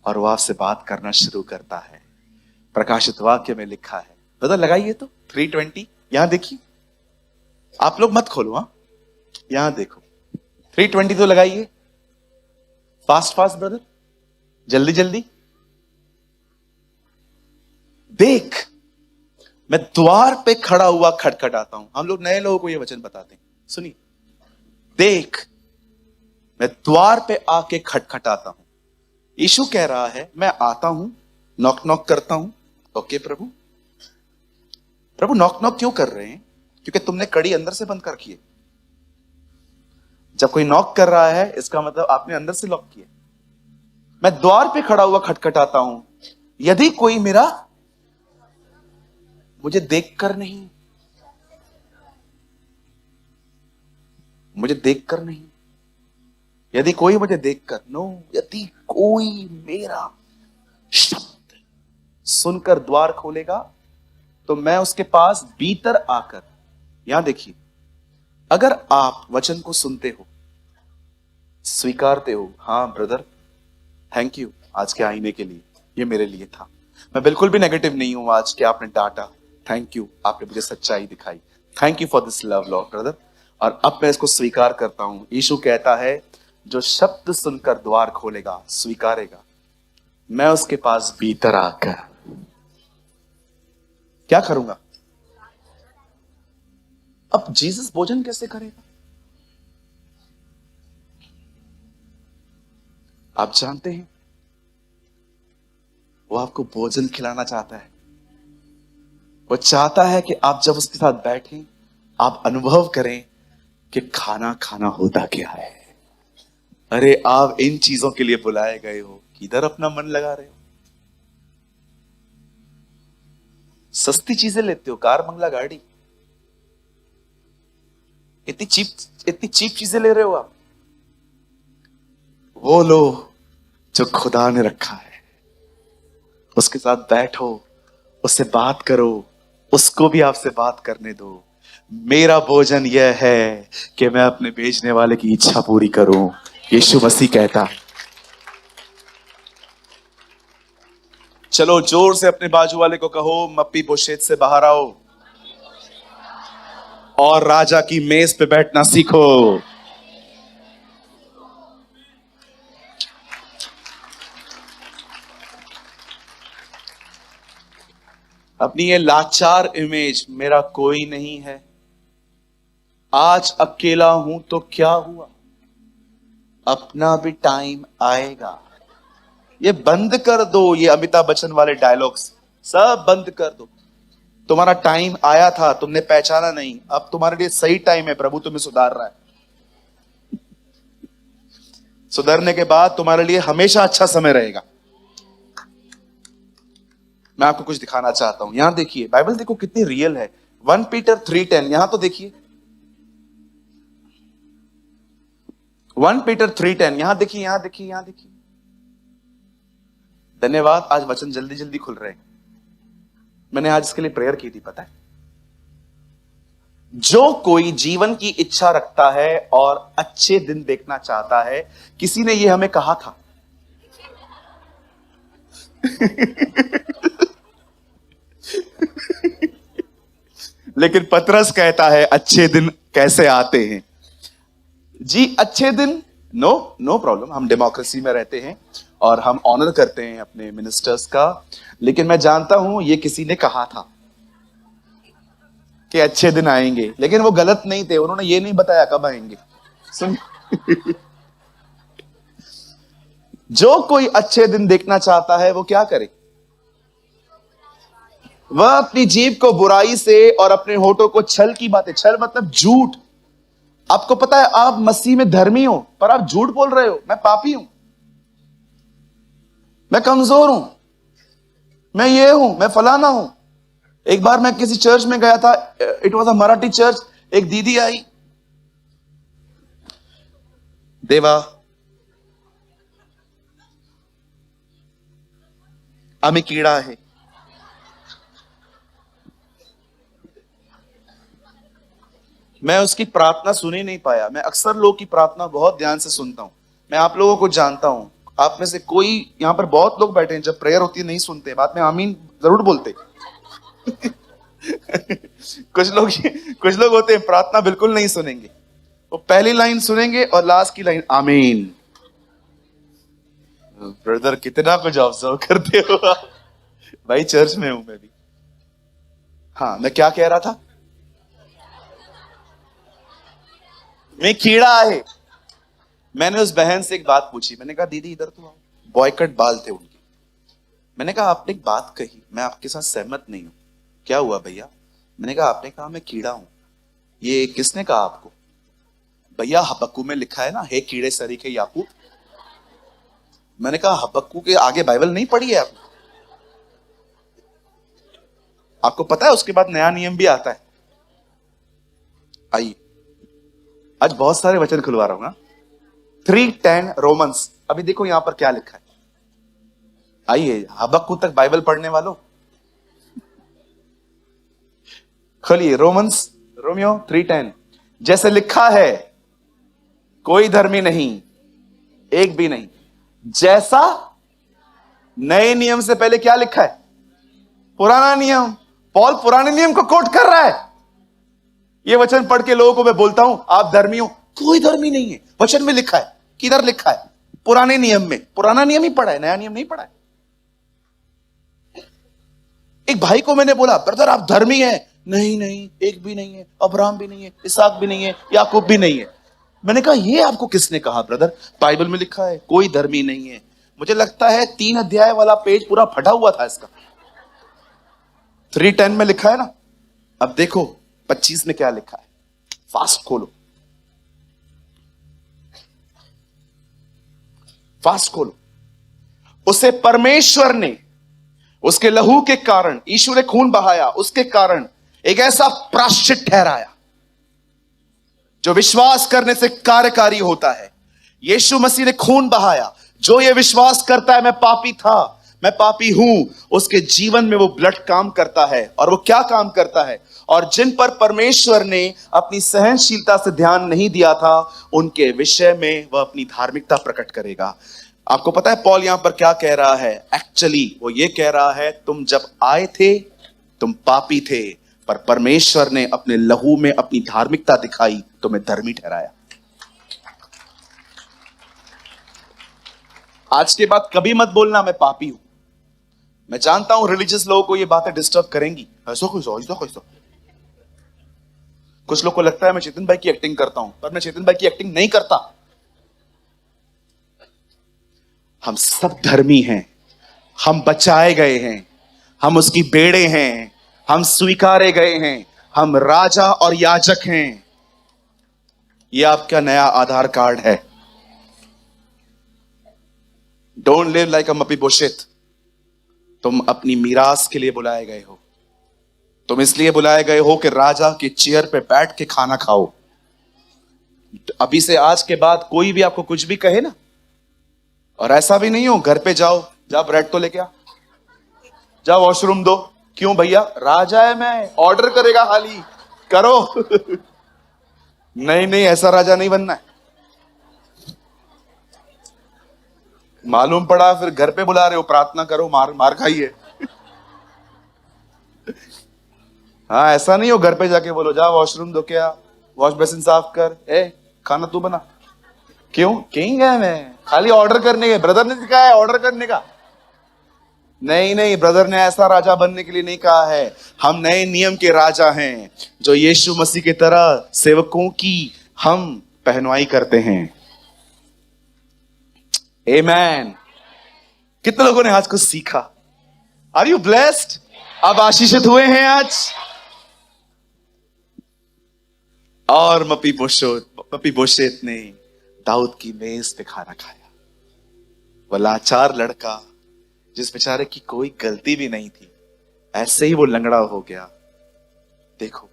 और वो आपसे बात करना शुरू करता है। प्रकाशित वाक्य में लिखा है, ब्रदर लगाइए तो 3:20, यहां देखिए, आप लोग मत खोलो, हां, यहां देखो 3:20 तो लगाइए, फास्ट फास्ट ब्रदर, जल्दी जल्दी। देख, मैं द्वार पे खड़ा हुआ खटखटाता हूं। हम लोग नए लोगों को यह वचन बताते हैं, सुनिए, देख मैं द्वार पे आके खटखटाता हूं। यीशु कह रहा है, मैं आता हूं, नॉक नॉक करता हूं। ओके प्रभु, प्रभु नॉक नॉक क्यों कर रहे हैं? क्योंकि तुमने कड़ी अंदर से बंद कर रखी है। जब कोई नॉक कर रहा है, इसका मतलब आपने अंदर से लॉक किया। मैं द्वार पे खड़ा हुआ खटखटाता हूं, यदि कोई मेरा मुझे देखकर नहीं, मुझे देखकर नहीं, यदि कोई मुझे देखकर, नो, यदि कोई मेरा शब्द सुनकर द्वार खोलेगा तो मैं उसके पास भीतर आकर, यहां देखिए, अगर आप वचन को सुनते हो, स्वीकारते हो, हां ब्रदर थैंक यू आज के आईने के लिए, ये मेरे लिए था, मैं बिल्कुल भी नेगेटिव नहीं हूं आज के आपने डांटा, थैंक यू, आपने मुझे सच्चाई दिखाई, thank you for this love Lord brother, और अब मैं इसको स्वीकार करता हूं। यीशु कहता है, जो शब्द सुनकर द्वार खोलेगा, स्वीकारेगा, मैं उसके पास भीतर आकर क्या करूंगा? अब जीसस भोजन कैसे करेगा? आप जानते हैं, वो आपको भोजन खिलाना चाहता है। वो चाहता है कि आप जब उसके साथ बैठें, आप अनुभव करें कि खाना खाना होता क्या है। अरे आप इन चीजों के लिए बुलाए गए हो, किधर अपना मन लगा रहे हो? सस्ती चीजें लेते हो, कार, बंगला, गाड़ी, इतनी चीप चीजें ले रहे हो आप। वो लो जो खुदा ने रखा है, उसके साथ बैठो, उससे बात करो, उसको भी आपसे बात करने दो। मेरा भोजन यह है कि मैं अपने भेजने वाले की इच्छा पूरी करूं, यीशु मसीह कहता है। चलो जोर से अपने बाजू वाले को कहो, मप्पी बोशेत से बाहर आओ और राजा की मेज पे बैठना सीखो। अपनी ये लाचार इमेज, मेरा कोई नहीं है, आज अकेला हूं तो क्या हुआ, अपना भी टाइम आएगा, ये बंद कर दो। ये अमिताभ बच्चन वाले डायलॉग्स सब बंद कर दो। तुम्हारा टाइम आया था, तुमने पहचाना नहीं, अब तुम्हारे लिए सही टाइम है, प्रभु तुम्हें सुधार रहा है। सुधरने के बाद तुम्हारे लिए हमेशा अच्छा समय रहेगा। मैं आपको कुछ दिखाना चाहता हूं, यहां देखिए, बाइबल देखो कितनी रियल है। 1 पीटर 3:10, यहां तो देखिए, 1 पीटर 3:10, यहां देखिए, यहां देखिए, यहां देखिए। धन्यवाद, आज वचन जल्दी जल्दी खुल रहे हैं। मैंने आज इसके लिए प्रेयर की थी, पता है? जो कोई जीवन की इच्छा रखता है और अच्छे दिन देखना चाहता है, किसी ने यह हमें कहा था। लेकिन पतरस कहता है, अच्छे दिन कैसे आते हैं जी? अच्छे दिन, नो प्रॉब्लम, हम डेमोक्रेसी में रहते हैं और हम ऑनर करते हैं अपने मिनिस्टर्स का, लेकिन मैं जानता हूं ये किसी ने कहा था कि अच्छे दिन आएंगे, लेकिन वो गलत नहीं थे, उन्होंने ये नहीं बताया कब आएंगे। सुन, जो कोई अच्छे दिन देखना चाहता है वो क्या करे? वह अपनी जीभ को बुराई से और अपने होठों को छल की बातें, छल मतलब झूठ। आपको पता है आप मसीह में धर्मी हो, पर आप झूठ बोल रहे हो, मैं पापी हूं, मैं कमजोर हूं, मैं ये हूं, मैं फलाना हूं। एक बार मैं किसी चर्च में गया था, it was a Marathi church. एक दीदी आई, देवा आम्ही कीड़ा है। मैं उसकी प्रार्थना सुन ही नहीं पाया। मैं अक्सर लोग की प्रार्थना बहुत ध्यान से सुनता हूं। मैं आप लोगों को जानता हूं, आप में से कोई यहां पर बहुत लोग बैठे हैं जब प्रेयर होती है नहीं सुनते, बाद में आमीन जरूर बोलते। कुछ लोग होते हैं प्रार्थना बिल्कुल नहीं सुनेंगे, वो पहली लाइन सुनेंगे और लास्ट की लाइन आमीन। ब्रदर कितना कुछ ऑब्जर्व करते हो आप। भाई चर्च में हूं मैं भी। हाँ, मैं क्या कह रहा था? मैं कीड़ा है। मैंने उस बहन से एक बात पूछी। मैंने कहा दीदी इधर तो आओ। बॉयकट बाल थे उनके। मैंने कहा आपने एक बात कही, मैं आपके साथ सहमत नहीं हूं। क्या हुआ भैया? मैंने कहा आपने कहा मैं कीड़ा हूं, ये किसने कहा आपको? भैया हबक्कू में लिखा है ना, हे कीड़े सरीखे याकूब। मैंने कहा हबक्कू के आगे बाइबल नहीं पढ़ी है आपने? आपको पता है उसके बाद नया नियम भी आता है। आइए, आज बहुत सारे वचन खुलवा रहा हूं ना। 3:10 रोमन्स। अभी देखो यहां पर क्या लिखा है। आइए, हबक्कू तक बाइबल पढ़ने वालों, खोलिए रोमन्स, रोमियो 3:10। जैसे लिखा है, कोई धर्मी नहीं, एक भी नहीं। जैसा नए नियम से पहले क्या लिखा है? पुराना नियम। पॉल पुराने नियम को कोट कर रहा है। ये वचन पढ़ के लोगों को मैं बोलता हूं आप धर्मी हो। कोई धर्मी नहीं है। वचन में लिखा है। किधर लिखा है? पुराने नियम में। पुराना नियम ही पढ़ा है, नया नियम नहीं पढ़ा है। एक भाई को मैंने बोला ब्रदर आप धर्मी हैं। नहीं नहीं, एक भी नहीं है। अब्राहम भी नहीं है, इसहाक भी नहीं है, याकूब भी नहीं है। मैंने कहा ये आपको किसने कहा ब्रदर? बाइबल में लिखा है कोई धर्मी नहीं है। मुझे लगता है 3 अध्याय वाला पेज पूरा फटा हुआ था इसका। 3:10 में लिखा है ना। अब देखो 25 में क्या लिखा है। फास्ट खोलो, फास्ट खोलो। उसे परमेश्वर ने उसके लहू के कारण, यीशु ने खून बहाया, उसके कारण एक ऐसा प्रायश्चित ठहराया जो विश्वास करने से कार्यकारी होता है। यीशु मसीह ने खून बहाया। जो ये विश्वास करता है मैं पापी था, मैं पापी हूं, उसके जीवन में वो ब्लड काम करता है। और वो क्या काम करता है? और जिन पर परमेश्वर ने अपनी सहनशीलता से ध्यान नहीं दिया था, उनके विषय में वह अपनी धार्मिकता प्रकट करेगा। आपको पता है पॉल यहां पर क्या कह रहा है? एक्चुअली वो ये कह रहा है तुम जब आए थे तुम पापी थे, पर परमेश्वर ने अपने लहू में अपनी धार्मिकता दिखाई, तुम्हें धर्मी ठहराया। आज के बाद कभी मत बोलना मैं पापी हूं। मैं जानता हूं रिलीजियस लोगों को ये बातें डिस्टर्ब करेंगी। ऐसा कैसा? कुछ लोग को लगता है मैं चेतन भाई की एक्टिंग करता हूं, पर मैं चेतन भाई की एक्टिंग नहीं करता। हम सब धर्मी हैं, हम बचाए गए हैं, हम उसकी बेड़े हैं, हम स्वीकारे गए हैं, हम राजा और याजक हैं। यह आपका नया आधार कार्ड है। डोंट लिव लाइक अ मपीबोशेत। तुम अपनी मीरास के लिए बुलाए गए हो। तुम इसलिए बुलाए गए हो कि राजा की चेयर पे बैठ के खाना खाओ। अभी से आज के बाद कोई भी आपको कुछ भी कहे ना, और ऐसा भी नहीं हो घर पे जाओ, जा ब्रेड तो लेके आ, जा वॉशरूम दो। क्यों भैया? राजा है मैं, ऑर्डर करेगा हाली करो। नहीं नहीं, ऐसा राजा नहीं बनना है। मालूम पड़ा फिर घर पे बुला रहे हो, प्रार्थना करो, मार मार खाइए। हाँ, ऐसा नहीं हो घर पे जाके बोलो जा वॉशरूम दो, क्या वॉश बेसिन साफ कर, खाना तू बना। क्यों? कहीं गया मैं खाली ऑर्डर करने के? ब्रदर ने सिखाया है ऑर्डर करने का। नहीं नहीं, ब्रदर ने ऐसा राजा बनने के लिए नहीं कहा है। हम नए नियम के राजा हैं, जो यीशु मसीह की तरह सेवकों की हम पहनवाई करते हैं। आमेन। कितने लोगों ने आज कुछ सीखा? Are you blessed? आप आशीषित हुए हैं आज? और मपीबोशेत ने दाऊद की मेज पे खाना खाया। वह लाचार लड़का जिस बेचारे की कोई गलती भी नहीं थी, ऐसे ही वो लंगड़ा हो गया। देखो,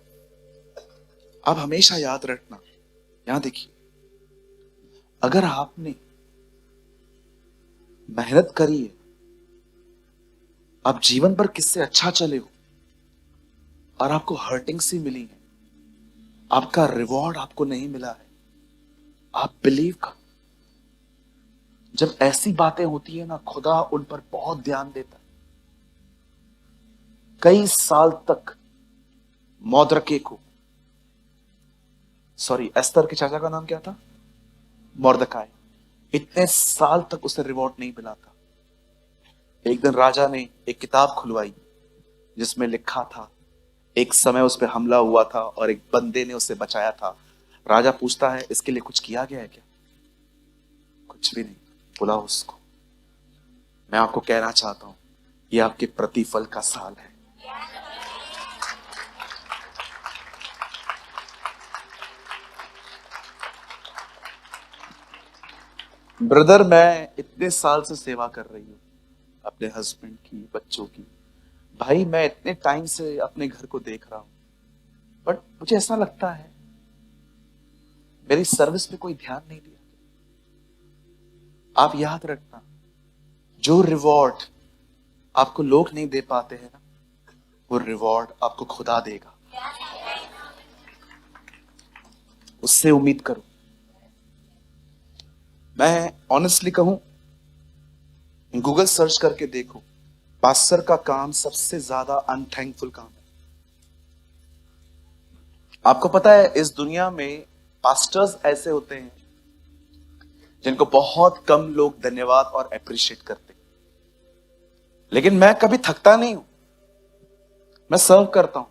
अब हमेशा याद रखना, यहां देखिए, अगर आपने मेहनत करी है, आप जीवन पर किससे अच्छा चले हो और आपको हर्टिंग सी मिली है, आपका रिवॉर्ड आपको नहीं मिला है, आप बिलीव करो, जब ऐसी बातें होती है ना, खुदा उन पर बहुत ध्यान देता है। कई साल तक मौद्रके को, सॉरी, एस्तर के चाचा का नाम क्या था? मोर्दकाई। इतने साल तक उसे रिवॉर्ड नहीं मिला था। एक दिन राजा ने एक किताब खुलवाई जिसमें लिखा था, एक समय उस पर हमला हुआ था और एक बंदे ने उसे बचाया था। राजा पूछता है, इसके लिए कुछ किया गया है क्या? कुछ भी नहीं। बुलाओ उसको। मैं आपको कहना चाहता हूं, यह आपके प्रतिफल का साल है। ब्रदर, मैं इतने साल से सेवा कर रही हूं, अपने हस्बैंड की, बच्चों की। भाई, मैं इतने टाइम से अपने घर को देख रहा हूं, बट मुझे ऐसा लगता है मेरी सर्विस पे कोई ध्यान नहीं दिया। आप याद रखना, जो रिवॉर्ड आपको लोग नहीं दे पाते हैं ना, वो रिवॉर्ड आपको खुदा देगा। उससे उम्मीद करो। मैं ऑनेस्टली कहूं, गूगल सर्च करके देखो, पास्टर का काम सबसे ज्यादा अनथैंकफुल काम है। आपको पता है, इस दुनिया में पास्टर्स ऐसे होते हैं जिनको बहुत कम लोग धन्यवाद और अप्रिशिएट करते हैं। लेकिन मैं कभी थकता नहीं हूं, मैं सर्व करता हूं,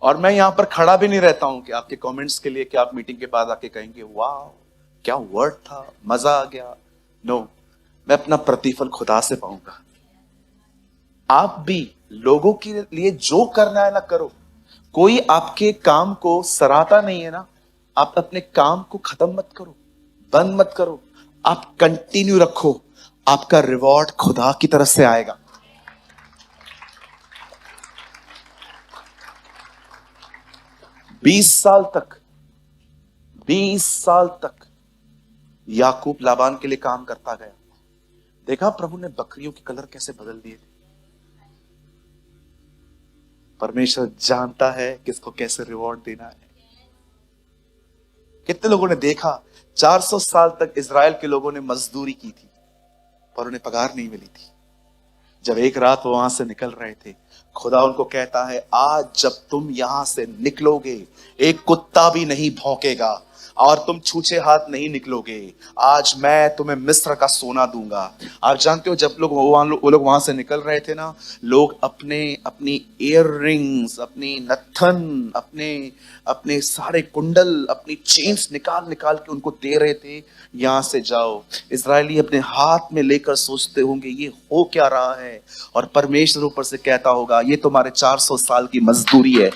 और मैं यहां पर खड़ा भी नहीं रहता हूं कि आपके कमेंट्स के लिए कि आप मीटिंग के बाद आके कहेंगे वाह क्या वर्ड था, मजा आ गया। नो, मैं अपना प्रतिफल खुदा से पाऊंगा। आप भी लोगों के लिए जो करना है ना करो। कोई आपके काम को सराहता नहीं है ना, आप अपने काम को खत्म मत करो, बंद मत करो, आप कंटिन्यू रखो। आपका रिवॉर्ड खुदा की तरफ से आएगा। बीस साल तक याकूब लाबान के लिए काम करता गया। देखा प्रभु ने बकरियों के कलर कैसे बदल दिए थे। परमेश्वर जानता है किसको कैसे रिवॉर्ड देना है। कितने लोगों ने देखा, 400 साल तक इजराइल के लोगों ने मजदूरी की थी पर उन्हें पगार नहीं मिली थी। जब एक रात वो वहां से निकल रहे थे, खुदा उनको कहता है, आज जब तुम यहां से निकलोगे, एक कुत्ता भी नहीं भौंकेगा और तुम छूछे हाथ नहीं निकलोगे। आज मैं तुम्हें मिस्र का सोना दूंगा। आप जानते हो, जब वो लोग वहां से निकल रहे थे ना, लोग अपनी ईयर रिंग्स, अपनी नथन, अपने सारे कुंडल, अपनी चेन्स निकाल निकाल के उनको दे रहे थे, यहां से जाओ। इजरायली अपने हाथ में लेकर सोचते होंगे ये हो क्या रहा है, और परमेश्वर ऊपर से कहता होगा, ये तुम्हारे 400 साल की मजदूरी है।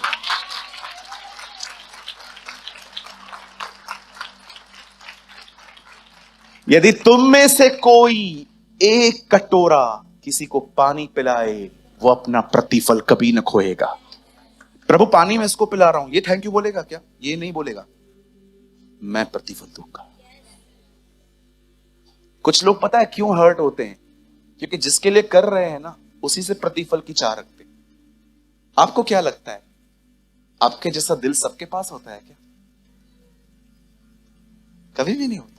यदि तुम में से कोई एक कटोरा किसी को पानी पिलाए, वो अपना प्रतिफल कभी न खोएगा। प्रभु, पानी में इसको पिला रहा हूं, ये थैंक यू बोलेगा क्या? ये नहीं बोलेगा, मैं प्रतिफल दूंगा। कुछ लोग पता है क्यों हर्ट होते हैं? क्योंकि जिसके लिए कर रहे हैं ना, उसी से प्रतिफल की चाह रखते हैं। आपको क्या लगता है, आपके जैसा दिल सबके पास होता है क्या? कभी भी नहीं होता।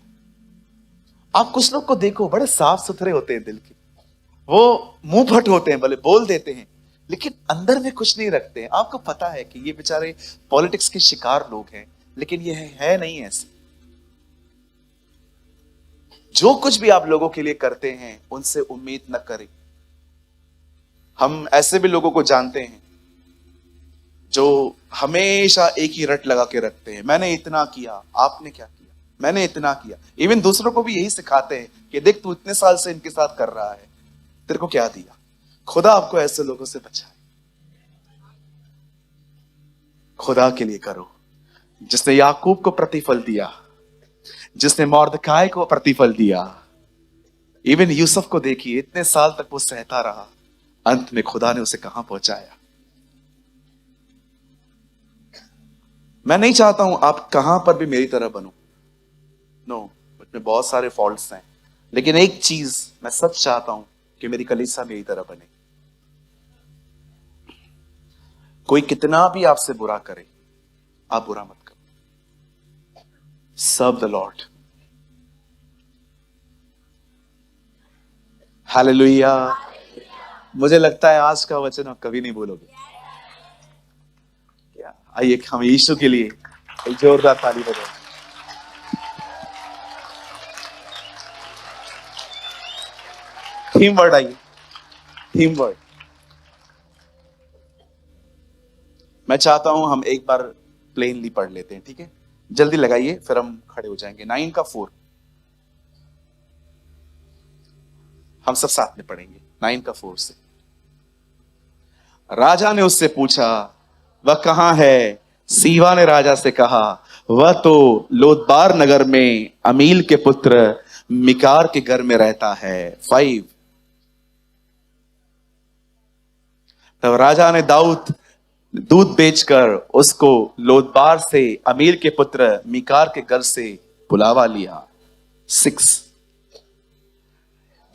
आप कुछ लोग को देखो, बड़े साफ सुथरे होते हैं दिल के, वो मुंह फट होते हैं, भले बोल देते हैं, लेकिन अंदर में कुछ नहीं रखते हैं। आपको पता है कि ये बेचारे पॉलिटिक्स के शिकार लोग हैं, लेकिन ये है नहीं ऐसे। जो कुछ भी आप लोगों के लिए करते हैं, उनसे उम्मीद न करें। हम ऐसे भी लोगों को जानते हैं जो हमेशा एक ही रट लगा के रखते हैं, मैंने इतना किया, आपने क्या किया, मैंने इतना किया। इवन दूसरों को भी यही सिखाते हैं कि देख, तू इतने साल से इनके साथ कर रहा है, तेरे को क्या दिया। खुदा आपको ऐसे लोगों से बचाए। खुदा के लिए करो, जिसने याकूब को प्रतिफल दिया, जिसने मोर्दकाई को प्रतिफल दिया। इवन यूसुफ को देखिए, इतने साल तक वो सहता रहा, अंत में खुदा ने उसे कहां पहुंचाया। मैं नहीं चाहता हूं आप कहां पर भी मेरी तरह बनो, नो, मुझमें बहुत सारे फॉल्ट्स हैं, लेकिन एक चीज मैं सच चाहता हूं कि मेरी कलीसिया मेरी तरह बने। कोई कितना भी आपसे बुरा करे, आप बुरा मत करो। Serve the Lord. हालेलुया। मुझे लगता है आज का वचन आप कभी नहीं भूलोगे। क्या आइए हम यीशु के लिए एक जोरदार ताली बजाएं। थीम वर्ड आइए, थीम वर्ड। मैं चाहता हूं हम एक बार प्लेनली पढ़ लेते हैं, ठीक है? जल्दी लगाइए, फिर हम खड़े हो जाएंगे। 9 का 4 हम सब साथ में पढ़ेंगे। 9 का 4 से। राजा ने उससे पूछा, वह कहां है? सीवा ने राजा से कहा, वह तो लोदबार नगर में अमील के पुत्र मिकार के घर में रहता है। 5। तब राजा ने दूध बेचकर उसको लोदबार से अमील के पुत्र मिकार के घर से बुलावा लिया। 6।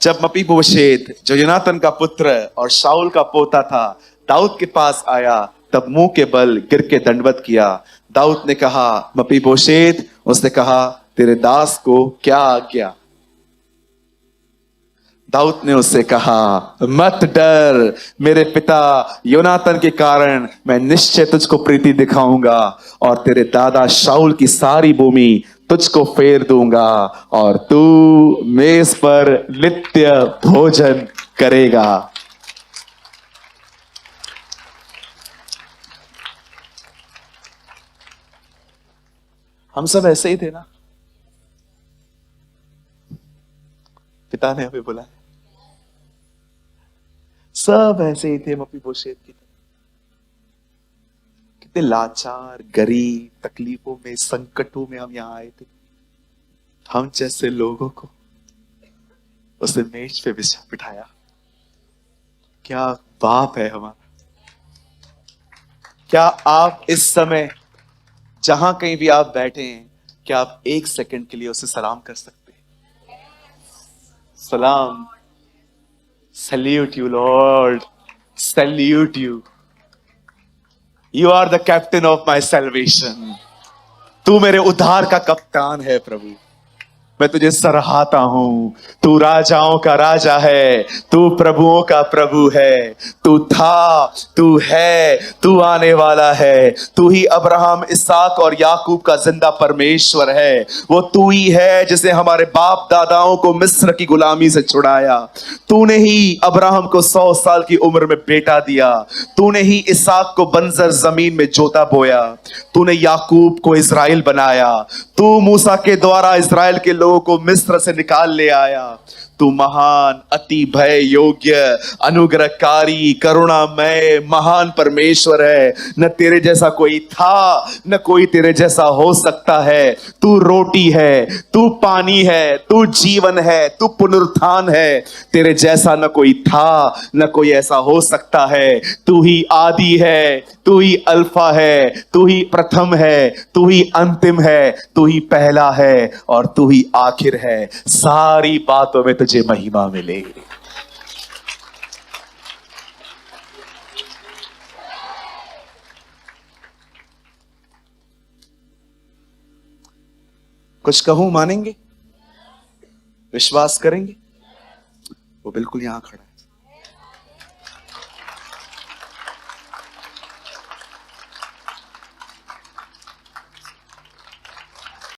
जब मपीबोशेत जो योनातन का पुत्र और शाऊल का पोता था दाऊद के पास आया, तब मुंह के बल गिर के दंडवत किया। दाऊद ने कहा, मपीबोशेत। उसने कहा, तेरे दास को क्या आज्ञा? दाऊद ने उससे कहा, मत डर, मेरे पिता योनातन के कारण मैं निश्चय तुझको प्रीति दिखाऊंगा और तेरे दादा शाऊल की सारी भूमि तुझको फेर दूंगा और तू मेज पर नित्य भोजन करेगा। हम सब ऐसे ही थे ना? पिता ने हमें बुलाया, सब ऐसे ही थे मपीबोशेत की तरह। कितने लाचार, गरीब, तकलीफों में, संकटों में हम यहां आए थे। हम जैसे लोगों को उसने मेज पे बिठाया। क्या बाप है हमारा। क्या आप इस समय जहां कहीं भी आप बैठे हैं, क्या आप एक सेकंड के लिए उसे सलाम कर सकते हैं? सलाम। Salute you, Lord. Salute you. You are the captain of my salvation. तू मेरे उद्धार का कप्तान है प्रभु। मैं तुझे सराहता हूं। तू राजाओं का राजा है, तू प्रभुओं का प्रभु है। तू था, तू है, तू आने वाला है। तू ही अब्राहम, इसहाक और याकूब का जिंदा परमेश्वर है। वो तू ही है जिसे हमारे बाप दादाओं को मिस्र की गुलामी से छुड़ाया। तूने ही अब्राहम को 100 साल की उम्र में बेटा दिया। तूने ही इसहाक को बंजर जमीन में जोता बोया। तूने याकूब को इस्राएल बनाया। तू मूसा के द्वारा इस्राएल के लोगों को मिस्र से निकाल ले आया। तू महान, अति भय योग्य, अनुग्रहकारी, करुणामय, महान परमेश्वर है। न तेरे जैसा कोई था, न कोई तेरे जैसा हो सकता है। तू रोटी है, तू पानी है, तू जीवन है, तू पुनरुत्थान है। तेरे जैसा न कोई था, न कोई ऐसा हो सकता है। तू ही आदि है, तू ही अल्फा है, तू ही प्रथम है, तू ही अंतिम है, तू ही पहला है और तू ही आखिर है। सारी बातों में तुझे महिमा मिलेगी। कुछ कहूं मानेंगे? विश्वास करेंगे? वो बिल्कुल यहां खड़ा है।